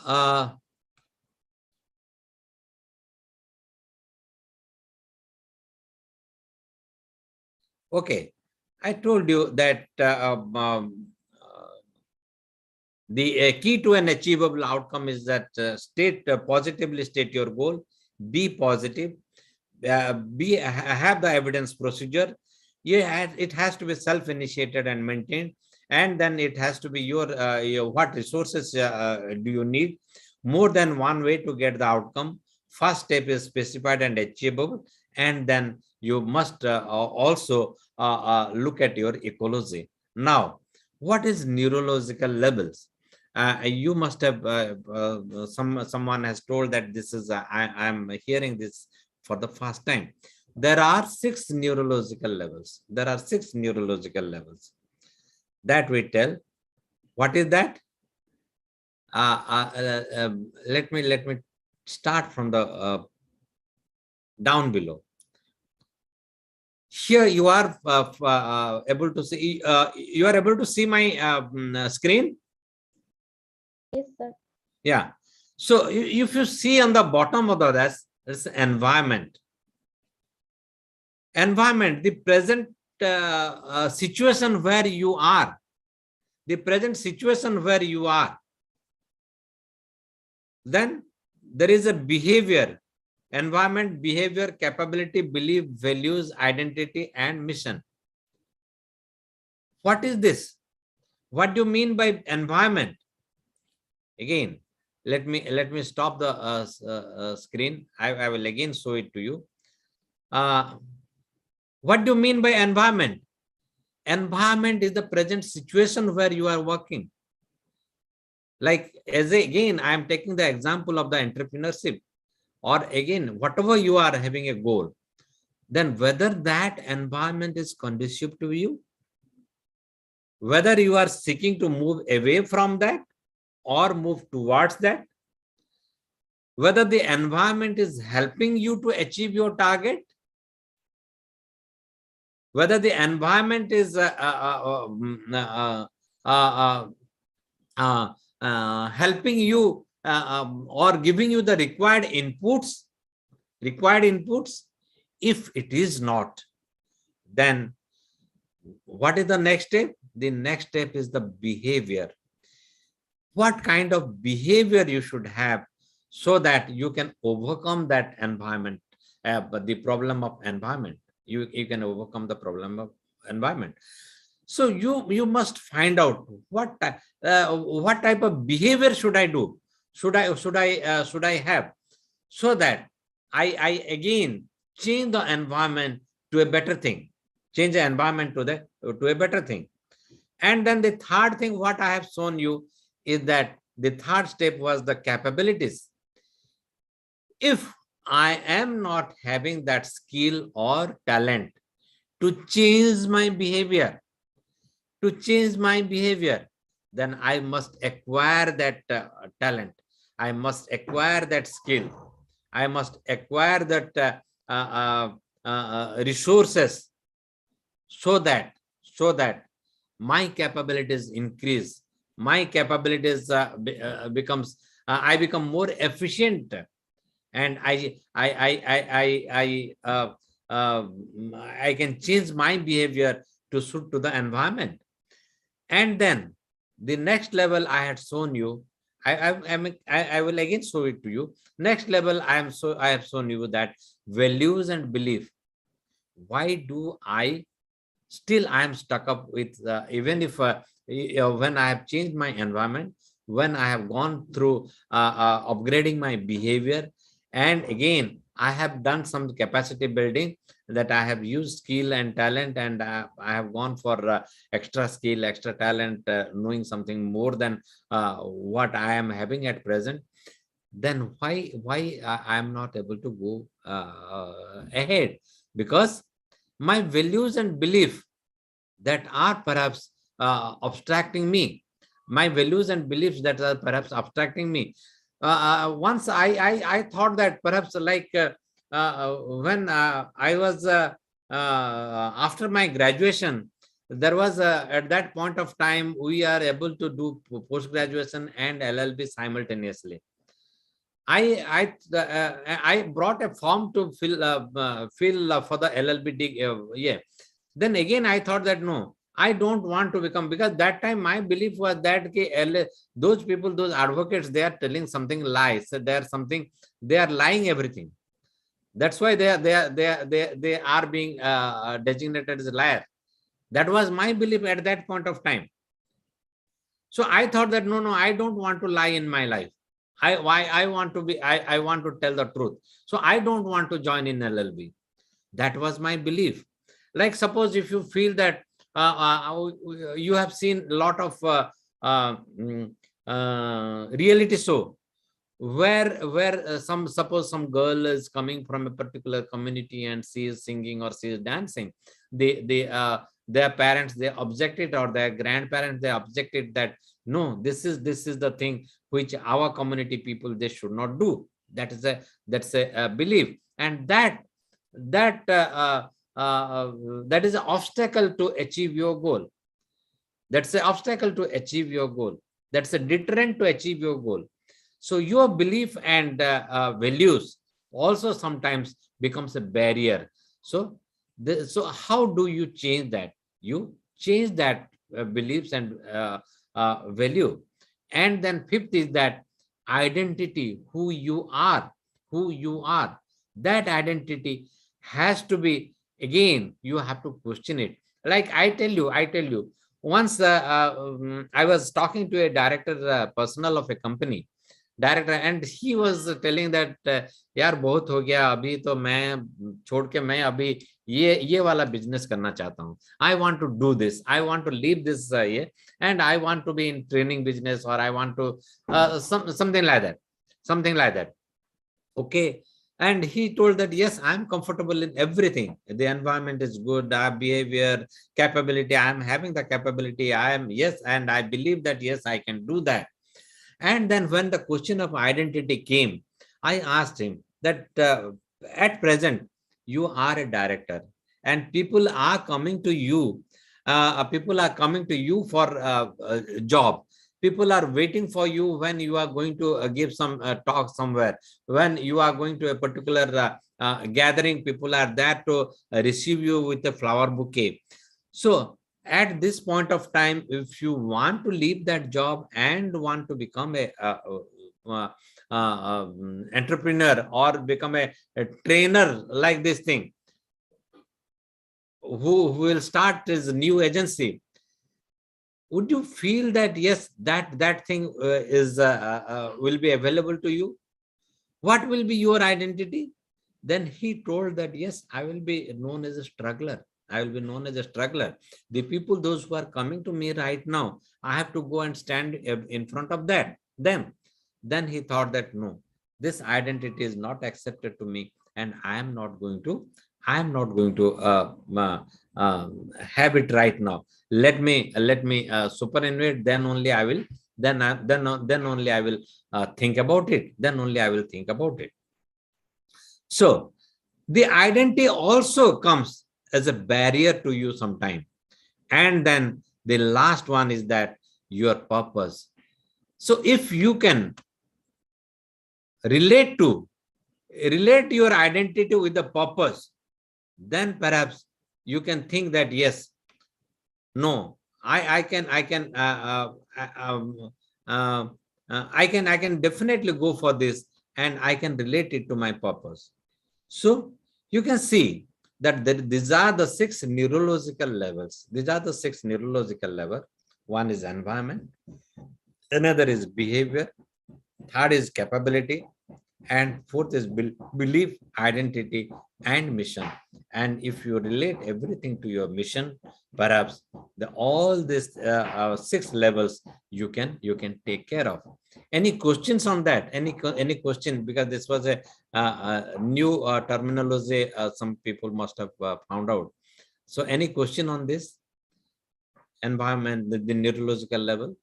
okay, I told you that the key to an achievable outcome is that positively state your goal, be positive, have the evidence procedure. It has to be self-initiated and maintained, and then it has to be your what resources do you need. More than one way to get the outcome. First step is specified and achievable, and then you must also look at your ecology. Now, what is neurological levels? You must have someone has told that this is I'm hearing this for the first time. There are 6 neurological levels. There are 6 neurological levels that we tell. What is that? Let me start from the down below. Here you are able to see. You are able to see my screen. Yes, sir. Yeah. So if you see on the bottom of the desk, it's environment. Environment, the present situation where you are. The present situation where you are. Then there is a behavior. Environment, behavior, capability, belief, values, identity, and mission. What is this? What do you mean by environment? Again, let me stop the screen. I will again show it to you. What do you mean by environment? Environment is the present situation where you are working. Like, again, I am taking the example of the entrepreneurship, or again, whatever you are having a goal, then whether that environment is conducive to you, whether you are seeking to move away from that or move towards that, whether the environment is helping you to achieve your target, whether the environment is helping you or giving you the required inputs. If it is not, then what is the next step? The next step is the behavior. What kind of behavior you should have so that you can overcome that environment, but the problem of environment. You can overcome the problem of environment. So you must find out what type of behavior should I do, should I have, so that I again change the environment to a better thing, change the environment to a better thing. And then the third thing what I have shown you is that the third step was the capabilities. If I am not having that skill or talent to change my behavior, then I must acquire that talent. I must acquire that skill. I must acquire that resources so that my capabilities increase. My capabilities becomes I become more efficient, and I can change my behavior to suit to the environment. And then the next level I had shown you, I will again show it to you. Next level I have shown you that values and belief. Why do I am stuck up with even if when I have changed my environment, when I have gone through upgrading my behavior, and again I have done some capacity building, that I have used skill and talent, and I have gone for extra skill, extra talent, knowing something more than what I am having at present, then why I am not able to go ahead? Because my values and belief, that are perhaps abstracting me, my values and beliefs that are perhaps abstracting me. Once I thought that perhaps like when I was after my graduation, there was at that point of time we are able to do post graduation and LLB simultaneously. I brought a form to fill for the LLB. Yeah. Then again I thought that no, I don't want to become, because that time my belief was that those people, those advocates, they are telling something lies. So they are lying everything. That's why they are being designated as a liar. That was my belief at that point of time. So I thought that no, I don't want to lie in my life. I want to tell the truth. So I don't want to join in LLB. That was my belief. Like suppose if you feel that you have seen a lot of reality show where suppose some girl is coming from a particular community and she is singing or she is dancing, their parents, they objected, or their grandparents, they objected that no, this is the thing which our community people, they should not do. That's a belief, and that is an obstacle to achieve your goal. That's an obstacle to achieve your goal. That's a deterrent to achieve your goal. So your belief and values also sometimes becomes a barrier. So how do you change that? You change that beliefs and value. And then fifth is that identity, who you are. That identity has to be, again, you have to question it. Like I tell you, once I was talking to a director, personnel of a company, director, and he was telling that यार बहुत हो गया, अभी तो मैं छोड़ के मैं अभी ये वाला बिजनेस करना चाहता हूँ. I want to do this. I want to leave this and I want to be in training business, or I want to something like that. Okay. And he told that, yes, I'm comfortable in everything. The environment is good, our behavior, capability, I'm having the capability. And I believe that, yes, I can do that. And then when the question of identity came, I asked him that at present, you are a director and people are coming to you. People are coming to you for a job. People are waiting for you when you are going to give some talk somewhere. When you are going to a particular gathering, people are there to receive you with a flower bouquet. So at this point of time, if you want to leave that job and want to become a entrepreneur or become a trainer like this thing, who will start his new agency, would you feel that, yes, that thing will be available to you? What will be your identity? Then he told that, yes, I will be known as a struggler. I will be known as a struggler. The people, those who are coming to me right now, I have to go and stand in front of them. Then he thought that, no, this identity is not accepted to me, and I am not going to have it right now. Let me superannuate. Then only I will. Then only I will think about it. Then only I will think about it. So the identity also comes as a barrier to you sometime. And then the last one is that your purpose. So if you can relate your identity with the purpose, then perhaps you can think that, yes, no, I can definitely go for this, and I can relate it to my purpose. So you can see that these are the 6 neurological levels. These are the 6 neurological levels. One is environment, another is behavior, third is capability, and fourth is belief, identity, and mission. And if you relate everything to your mission, perhaps all these 6 levels you can take care of. Any questions on that? Any question? Because this was a new terminology some people must have found out. So any question on this? environment, the neurological level?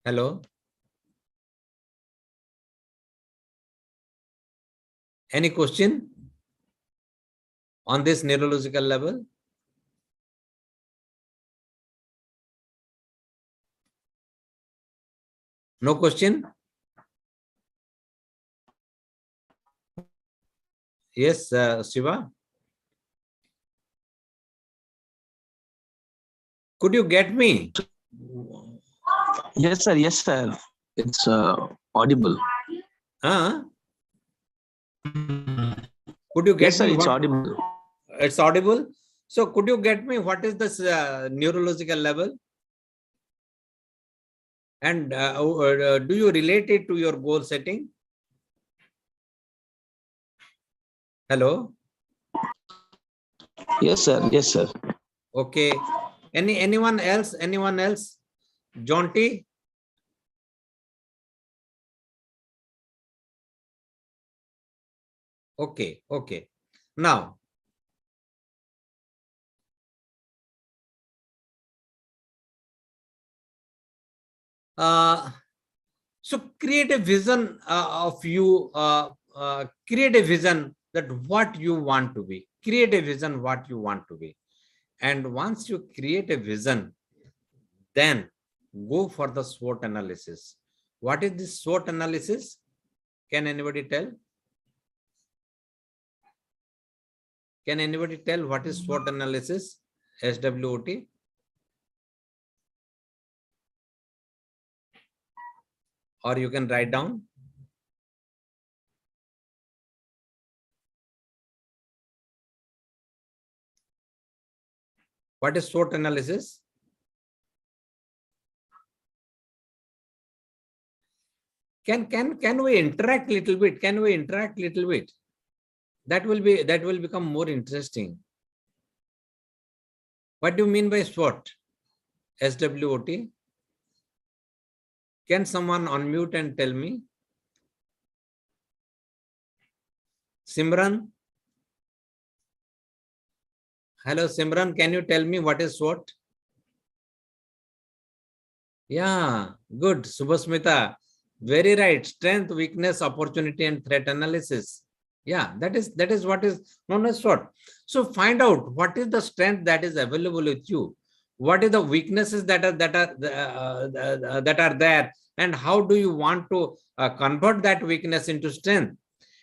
Hello? Any question on this neurological level? No question? Yes, Shiva? Could you get me? Yes, sir. Yes, sir. It's audible. Could you get Yes, sir. me? It's audible. It's audible. So could you get me what is this neurological level? And do you relate it to your goal setting? Hello? Yes, sir. Yes, sir. Okay. Anyone else? Anyone else? John T? Okay. Okay. Now, so create a vision of you, create a vision that what you want to be. Create a vision what you want to be. And once you create a vision, then go for the SWOT analysis. What is this SWOT analysis? Can anybody tell? Can anybody tell what is SWOT analysis? SWOT? Or you can write down. What is SWOT analysis? Can we interact little bit? Can we interact little bit? That will become more interesting. What do you mean by SWOT? SWOT? Can someone unmute and tell me? Simran? Hello, Simran, can you tell me what is SWOT? Yeah, good. Subhasmita, very right. Strength, weakness, opportunity, and threat analysis. Yeah, that is what is known as SWOT. So find out what is the strength that is available with you. What are the weaknesses that are there, and how do you want to convert that weakness into strength?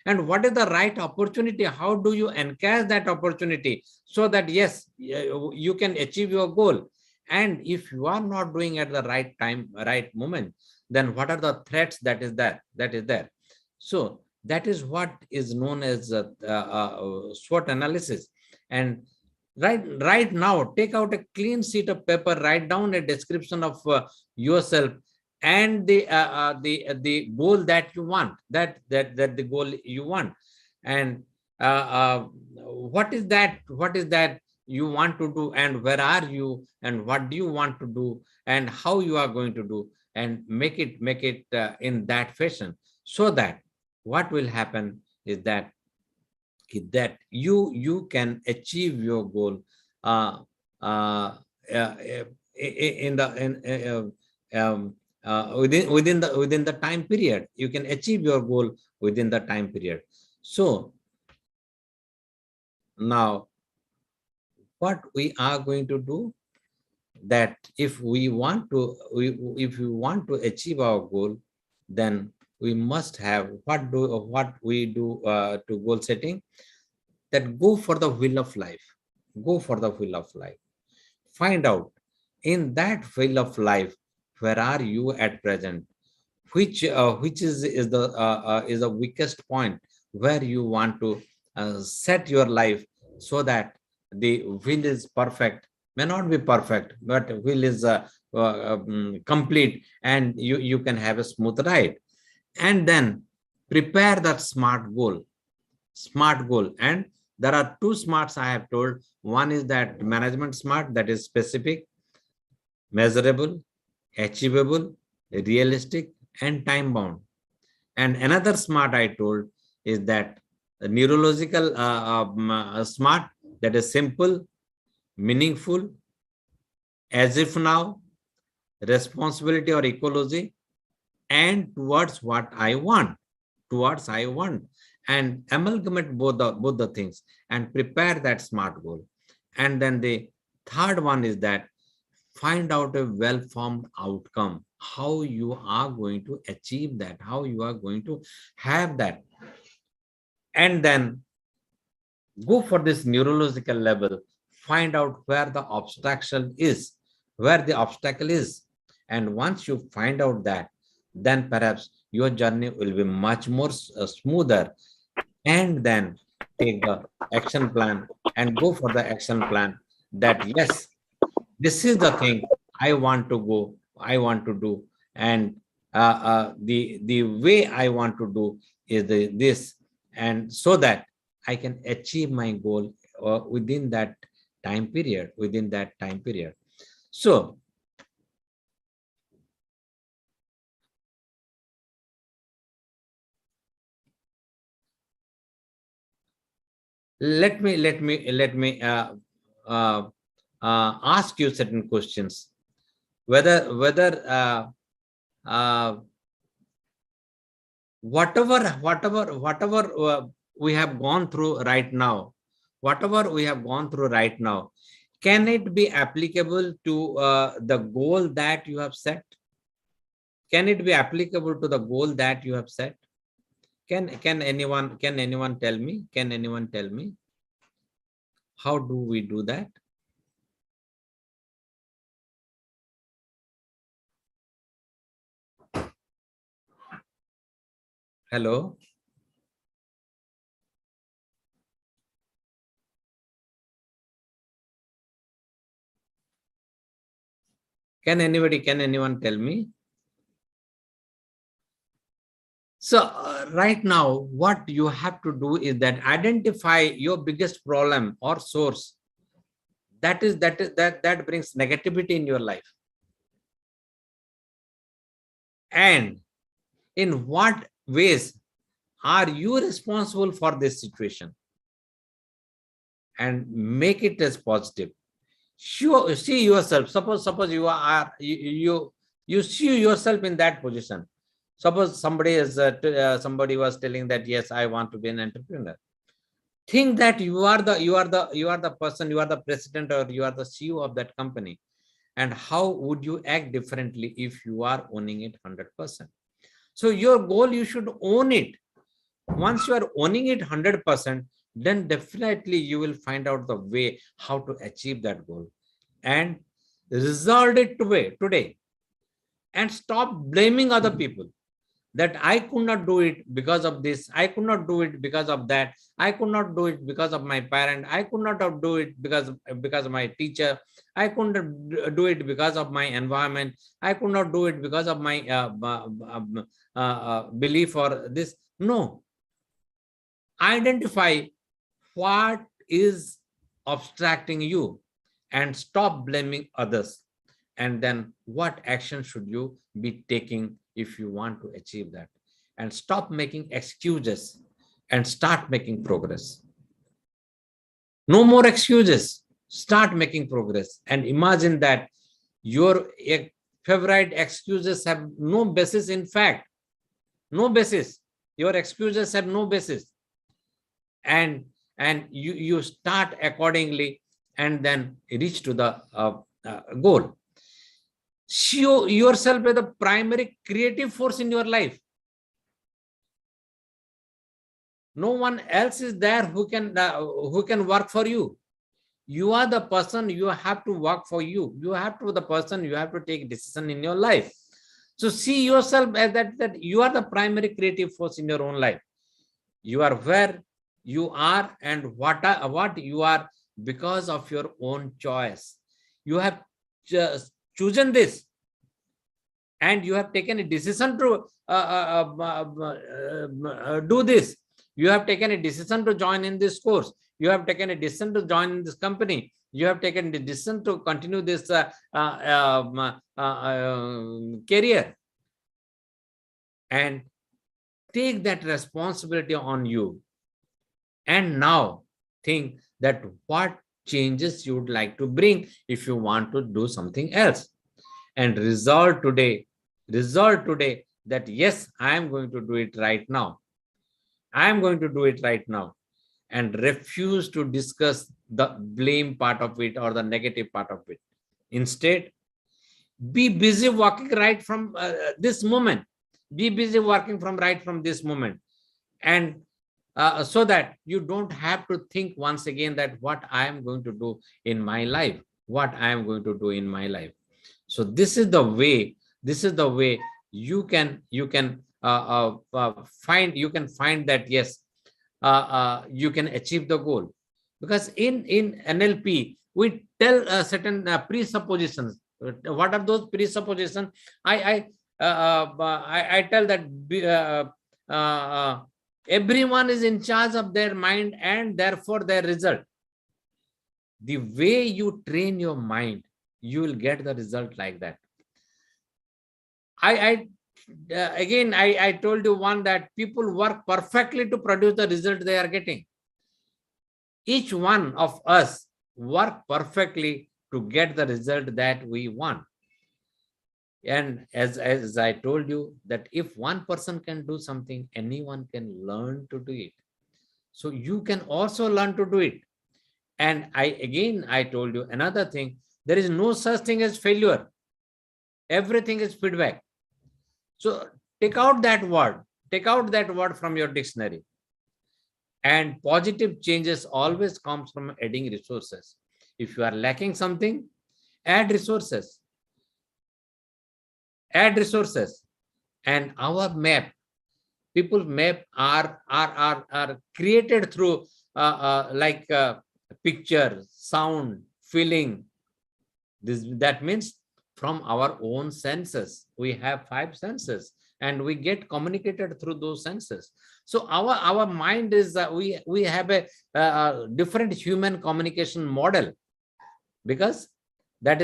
And what is the right opportunity? How do you encash that opportunity so that yes, you can achieve your goal? And if you are not doing at the right time, right moment, then what are the threats that is there? So that is what is known as SWOT analysis. And right now, take out a clean sheet of paper, write down a description of yourself and the goal that you want, that the goal you want, and what is that you want to do, and where are you, and what do you want to do, and how you are going to do, and make it in that fashion, so that what will happen is that you can achieve your goal within the time period. You can achieve your goal within the time period. So now what we are going to do, that if we want to achieve our goal, then we must have what we do to goal setting, that go for the wheel of life. Go for the wheel of life. Find out in that wheel of life, where are you at present? Which is the weakest point where you want to set your life, so that the wheel is perfect. May not be perfect, but wheel is complete, and you can have a smooth ride. And then prepare that smart goal. And there are two smarts I have told. One is that management smart, that is specific, measurable, achievable, realistic, and time bound. And another smart I told is that the neurological smart, that is simple, meaningful, as if now, responsibility or ecology, and towards what I want, and amalgamate both the things and prepare that SMART goal. And then the third one is that find out a well-formed outcome, how you are going to achieve that, how you are going to have that. And then go for this neurological level, find out where the obstacle is, And once you find out that, then perhaps your journey will be much more smoother. And then take the action plan and go for the action plan that, yes, this is the thing I want to do. And the way I want to do is this. And so that I can achieve my goal within that time period, So let me ask you certain questions. Whether whatever we have gone through right now, can it be applicable to the goal that you have set? Can it be applicable to the goal that you have set? Can anyone tell me? How do we do that? Hello? Can anyone tell me? So right now, what you have to do is that identify your biggest problem or source that brings negativity in your life. And in what ways are you responsible for this situation? And make it as positive. Sure, see yourself. Suppose you see yourself in that position. Suppose somebody was telling that, yes, I want to be an entrepreneur. Think that you are the person, you are the president, or you are the CEO of that company. And how would you act differently if you are owning it 100%? So your goal, you should own it. Once you are owning it 100%, then definitely you will find out the way how to achieve that goal. And resolve it today. And stop blaming other people. That I could not do it because of this, I could not do it because of that, I could not do it because of my parent, I could not do it because of my teacher, I couldn't do it because of my environment, I could not do it because of my belief or this. No. Identify what is obstructing you and stop blaming others. And then what action should you be taking if you want to achieve that? And stop making excuses and start making progress. No more excuses. Start making progress. And imagine that your favorite excuses have no basis in fact. No basis. Your excuses have no basis. And you start accordingly and then reach to the goal. Show yourself as the primary creative force in your life. No one else is there who can work for you. You are the person, you have to work for you. You have to be the person, you have to take decision in your life. So see yourself as that you are the primary creative force in your own life. You are where you are and what you are because of your own choice. You have just chosen this. And you have taken a decision to do this. You have taken a decision to join in this course. You have taken a decision to join in this company. You have taken the decision to continue this career. And take that responsibility on you. And now think that what changes you would like to bring if you want to do something else, and resolve today that yes, I am going to do it right now. I am going to do it right now, and refuse to discuss the blame part of it or the negative part of it. Instead, be busy working right from this moment. Be busy working from this moment, and so that you don't have to think once again that what I am going to do in my life, what I am going to do in my life. So this is the way. This is the way you can find that yes, you can achieve the goal. Because in NLP we tell certain presuppositions. What are those presuppositions? I tell that everyone is in charge of their mind and therefore their result. The way you train your mind, you will get the result like that. Again, I told you one that people work perfectly to produce the result they are getting. Each one of us work perfectly to get the result that we want. And as I told you, that if one person can do something, anyone can learn to do it. So you can also learn to do it. And I told you another thing, there is no such thing as failure. Everything is feedback. So take out that word from your dictionary. And positive changes always comes from adding resources. If you are lacking something, add resources. Add resources. And our map, people's map are created through like picture, sound, feeling. That means from our own senses. We have 5 senses, and we get communicated through those senses. So our mind is we have a different human communication model, because that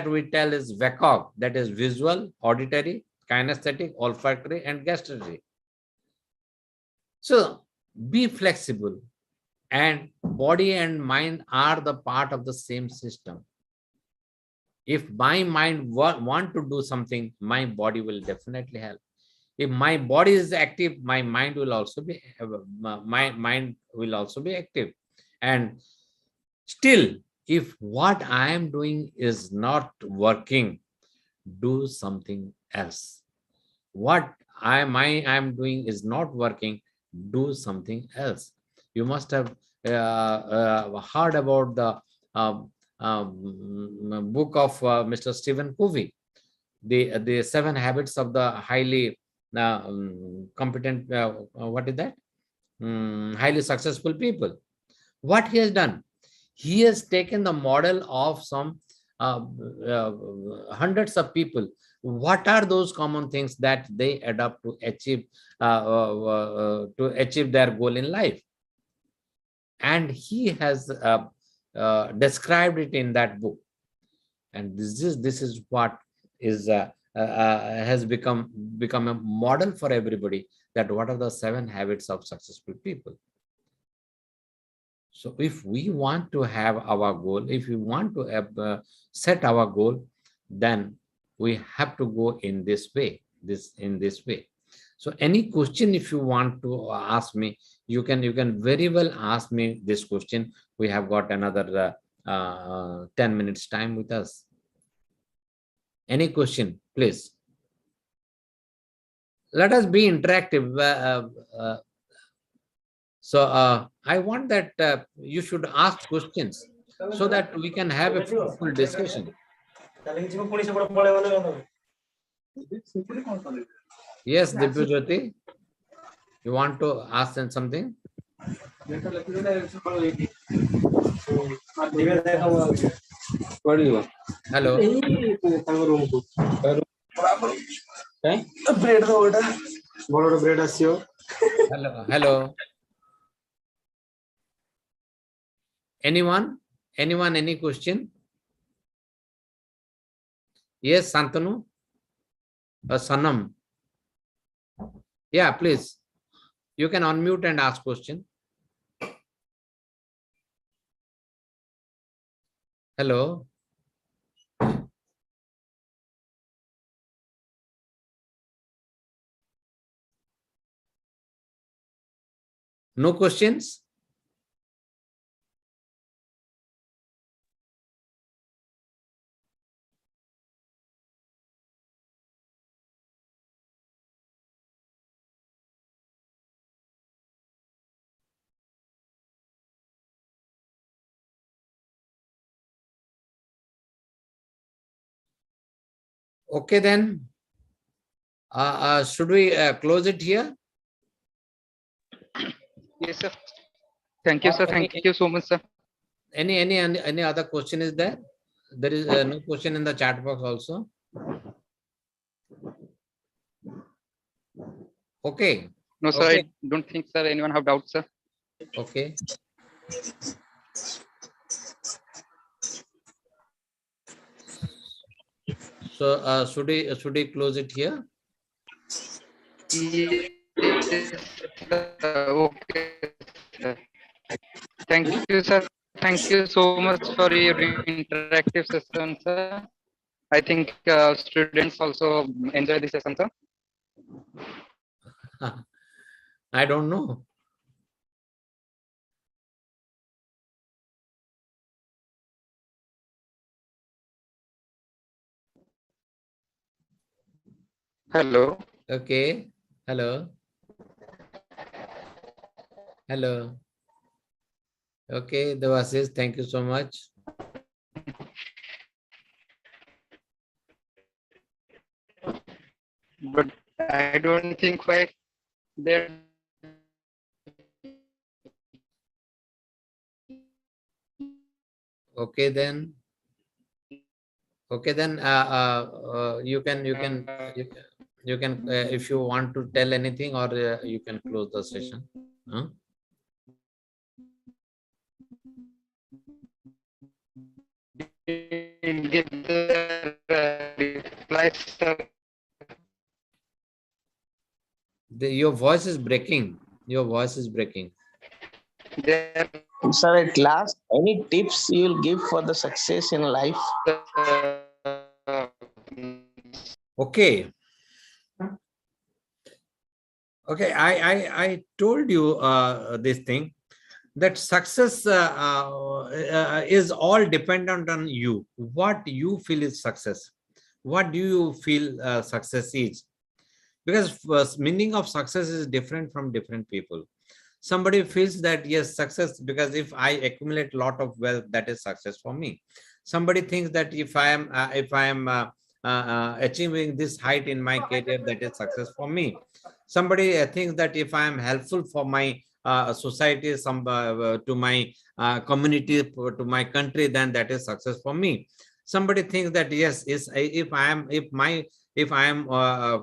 we tell is VACOG, that is visual, auditory, kinesthetic, olfactory, and gustatory. So be flexible, and body and mind are the part of the same system. If my mind want to do something, my body will definitely help. If my body is active, my mind will also be active. And still, if what I am doing is not working, do something else. What I am doing is not working, do something else. You must have heard about the book of Mr. Stephen Covey, the 7 habits of the highly competent, what is that? Highly successful people. What he has done? He has taken the model of some hundreds of people. What are those common things that they adopt to achieve their goal in life? And he has described it in that book. And this is what is has become a model for everybody, that what are the 7 habits of successful people. So if we want to have our goal, if we want to set our goal, then we have to go in this way, in this way. So any question, if you want to ask me, you can very well ask me this question. We have got another 10 minutes time with us. Any question, please. Let us be interactive. So I want that you should ask questions so that we can have a fruitful discussion. Yes, Dipyajyoti, you want to ask them something? Hello. Hello. Anyone? Any question? Yes, Santanu? Sanam? Yeah, please. You can unmute and ask question. Hello. No questions? Okay, then. Should we close it here? Yes, sir. Thank you, sir. Thank you so much, sir. Any other question is there? There is no question in the chat box also. Okay. No, sir. Okay. I don't think, sir, anyone have doubts, sir. Okay. So should we close it here? Yes, okay, sir. Thank you, sir. Thank you so much for your interactive session, sir. I think students also enjoy this session, sir. I don't know. Hello. Okay. Hello. Hello. Okay, Devasis, thank you so much. But I don't think why they're Okay, then. Okay, then you can if you want to tell anything, or you can close the session. Huh? give the replies, sir. Your voice is breaking. Your voice is breaking. There, Sir, at last, any tips you'll give for the success in life? Okay. Okay, I told you this thing, that success is all dependent on you. What you feel is success. What do you feel success is? Because meaning of success is different from different people. Somebody feels that yes, success, because if I accumulate a lot of wealth, that is success for me. Somebody thinks that if I am achieving this height in my career, that is success for me. Somebody thinks that if I am helpful for my society, to my community, to my country, then that is success for me. Somebody thinks that yes, if I am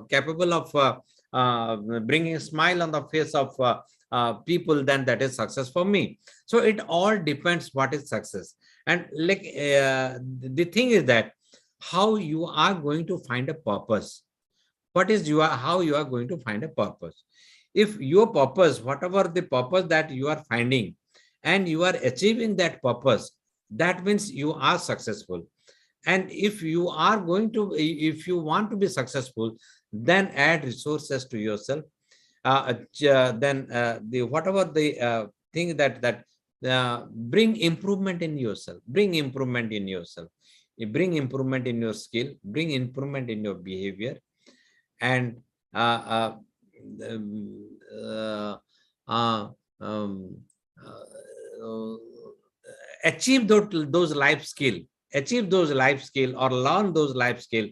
capable of bringing a smile on the face of people, then that is success for me. So it all depends what is success. And like the thing is that how you are going to find a purpose. How you are going to find a purpose. If your purpose, whatever the purpose that you are finding, and you are achieving that purpose, that means you are successful. And if you want to be successful, then add resources to yourself. Then whatever the thing that bring improvement in yourself, bring improvement in yourself. You bring improvement in your skill, bring improvement in your behavior, and um, uh, uh, um, achieve those life skill, or learn those life skill,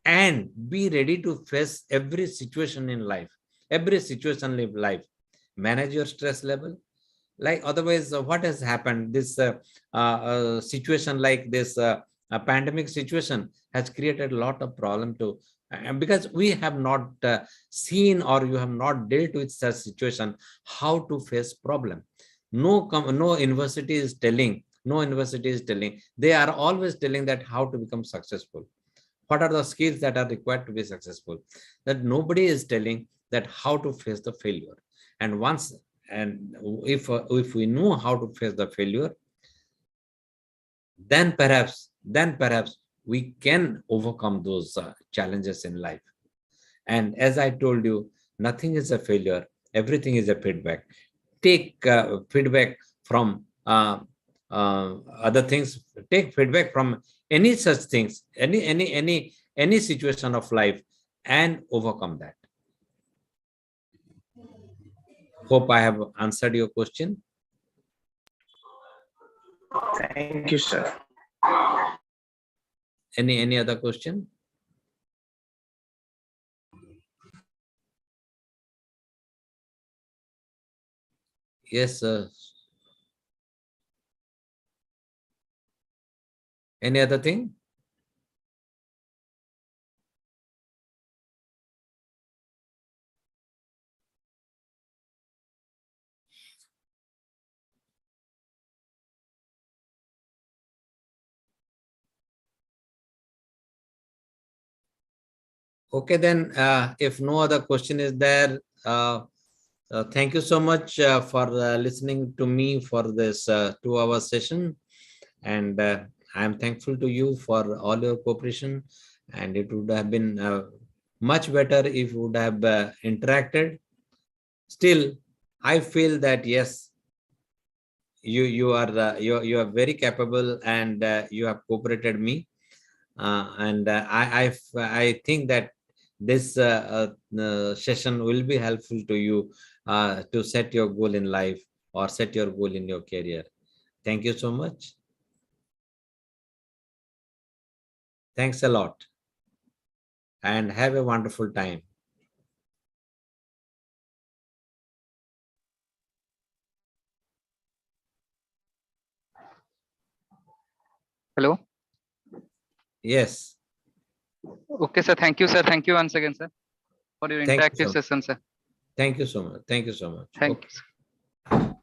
and be ready to face every situation in life. Manage your stress level. Like otherwise, what has happened, this situation like this, a pandemic situation has created a lot of problem to, because we have not seen, or you have not dealt with such situation, how to face problem. No university is telling, they are always telling that how to become successful, what are the skills that are required to be successful. That nobody is telling that how to face the failure. And if we know how to face the failure, then perhaps we can overcome those challenges in life. And as I told you, nothing is a failure. Everything is a feedback. Take feedback from other things. Take feedback from any such things, any situation of life, and overcome that. Hope I have answered your question. Thank you, sir. Any other question? Yes, sir. Any other thing? Okay, then, if no other question is there, thank you so much for listening to me for this 2-hour session. And I am thankful to you for all your cooperation. And it would have been much better if you would have interacted. Still, I feel that yes, you are very capable, and you have cooperated me. And I think that this session will be helpful to you to set your goal in life or set your goal in your career. Thank you so much. Thanks a lot, and have a wonderful time. Hello. Yes. Okay, sir. Thank you, sir. Thank you once again, sir, for your Thank you interactive so much. session, sir. Thank you so much. Thank you so much. Thank Okay. you, sir.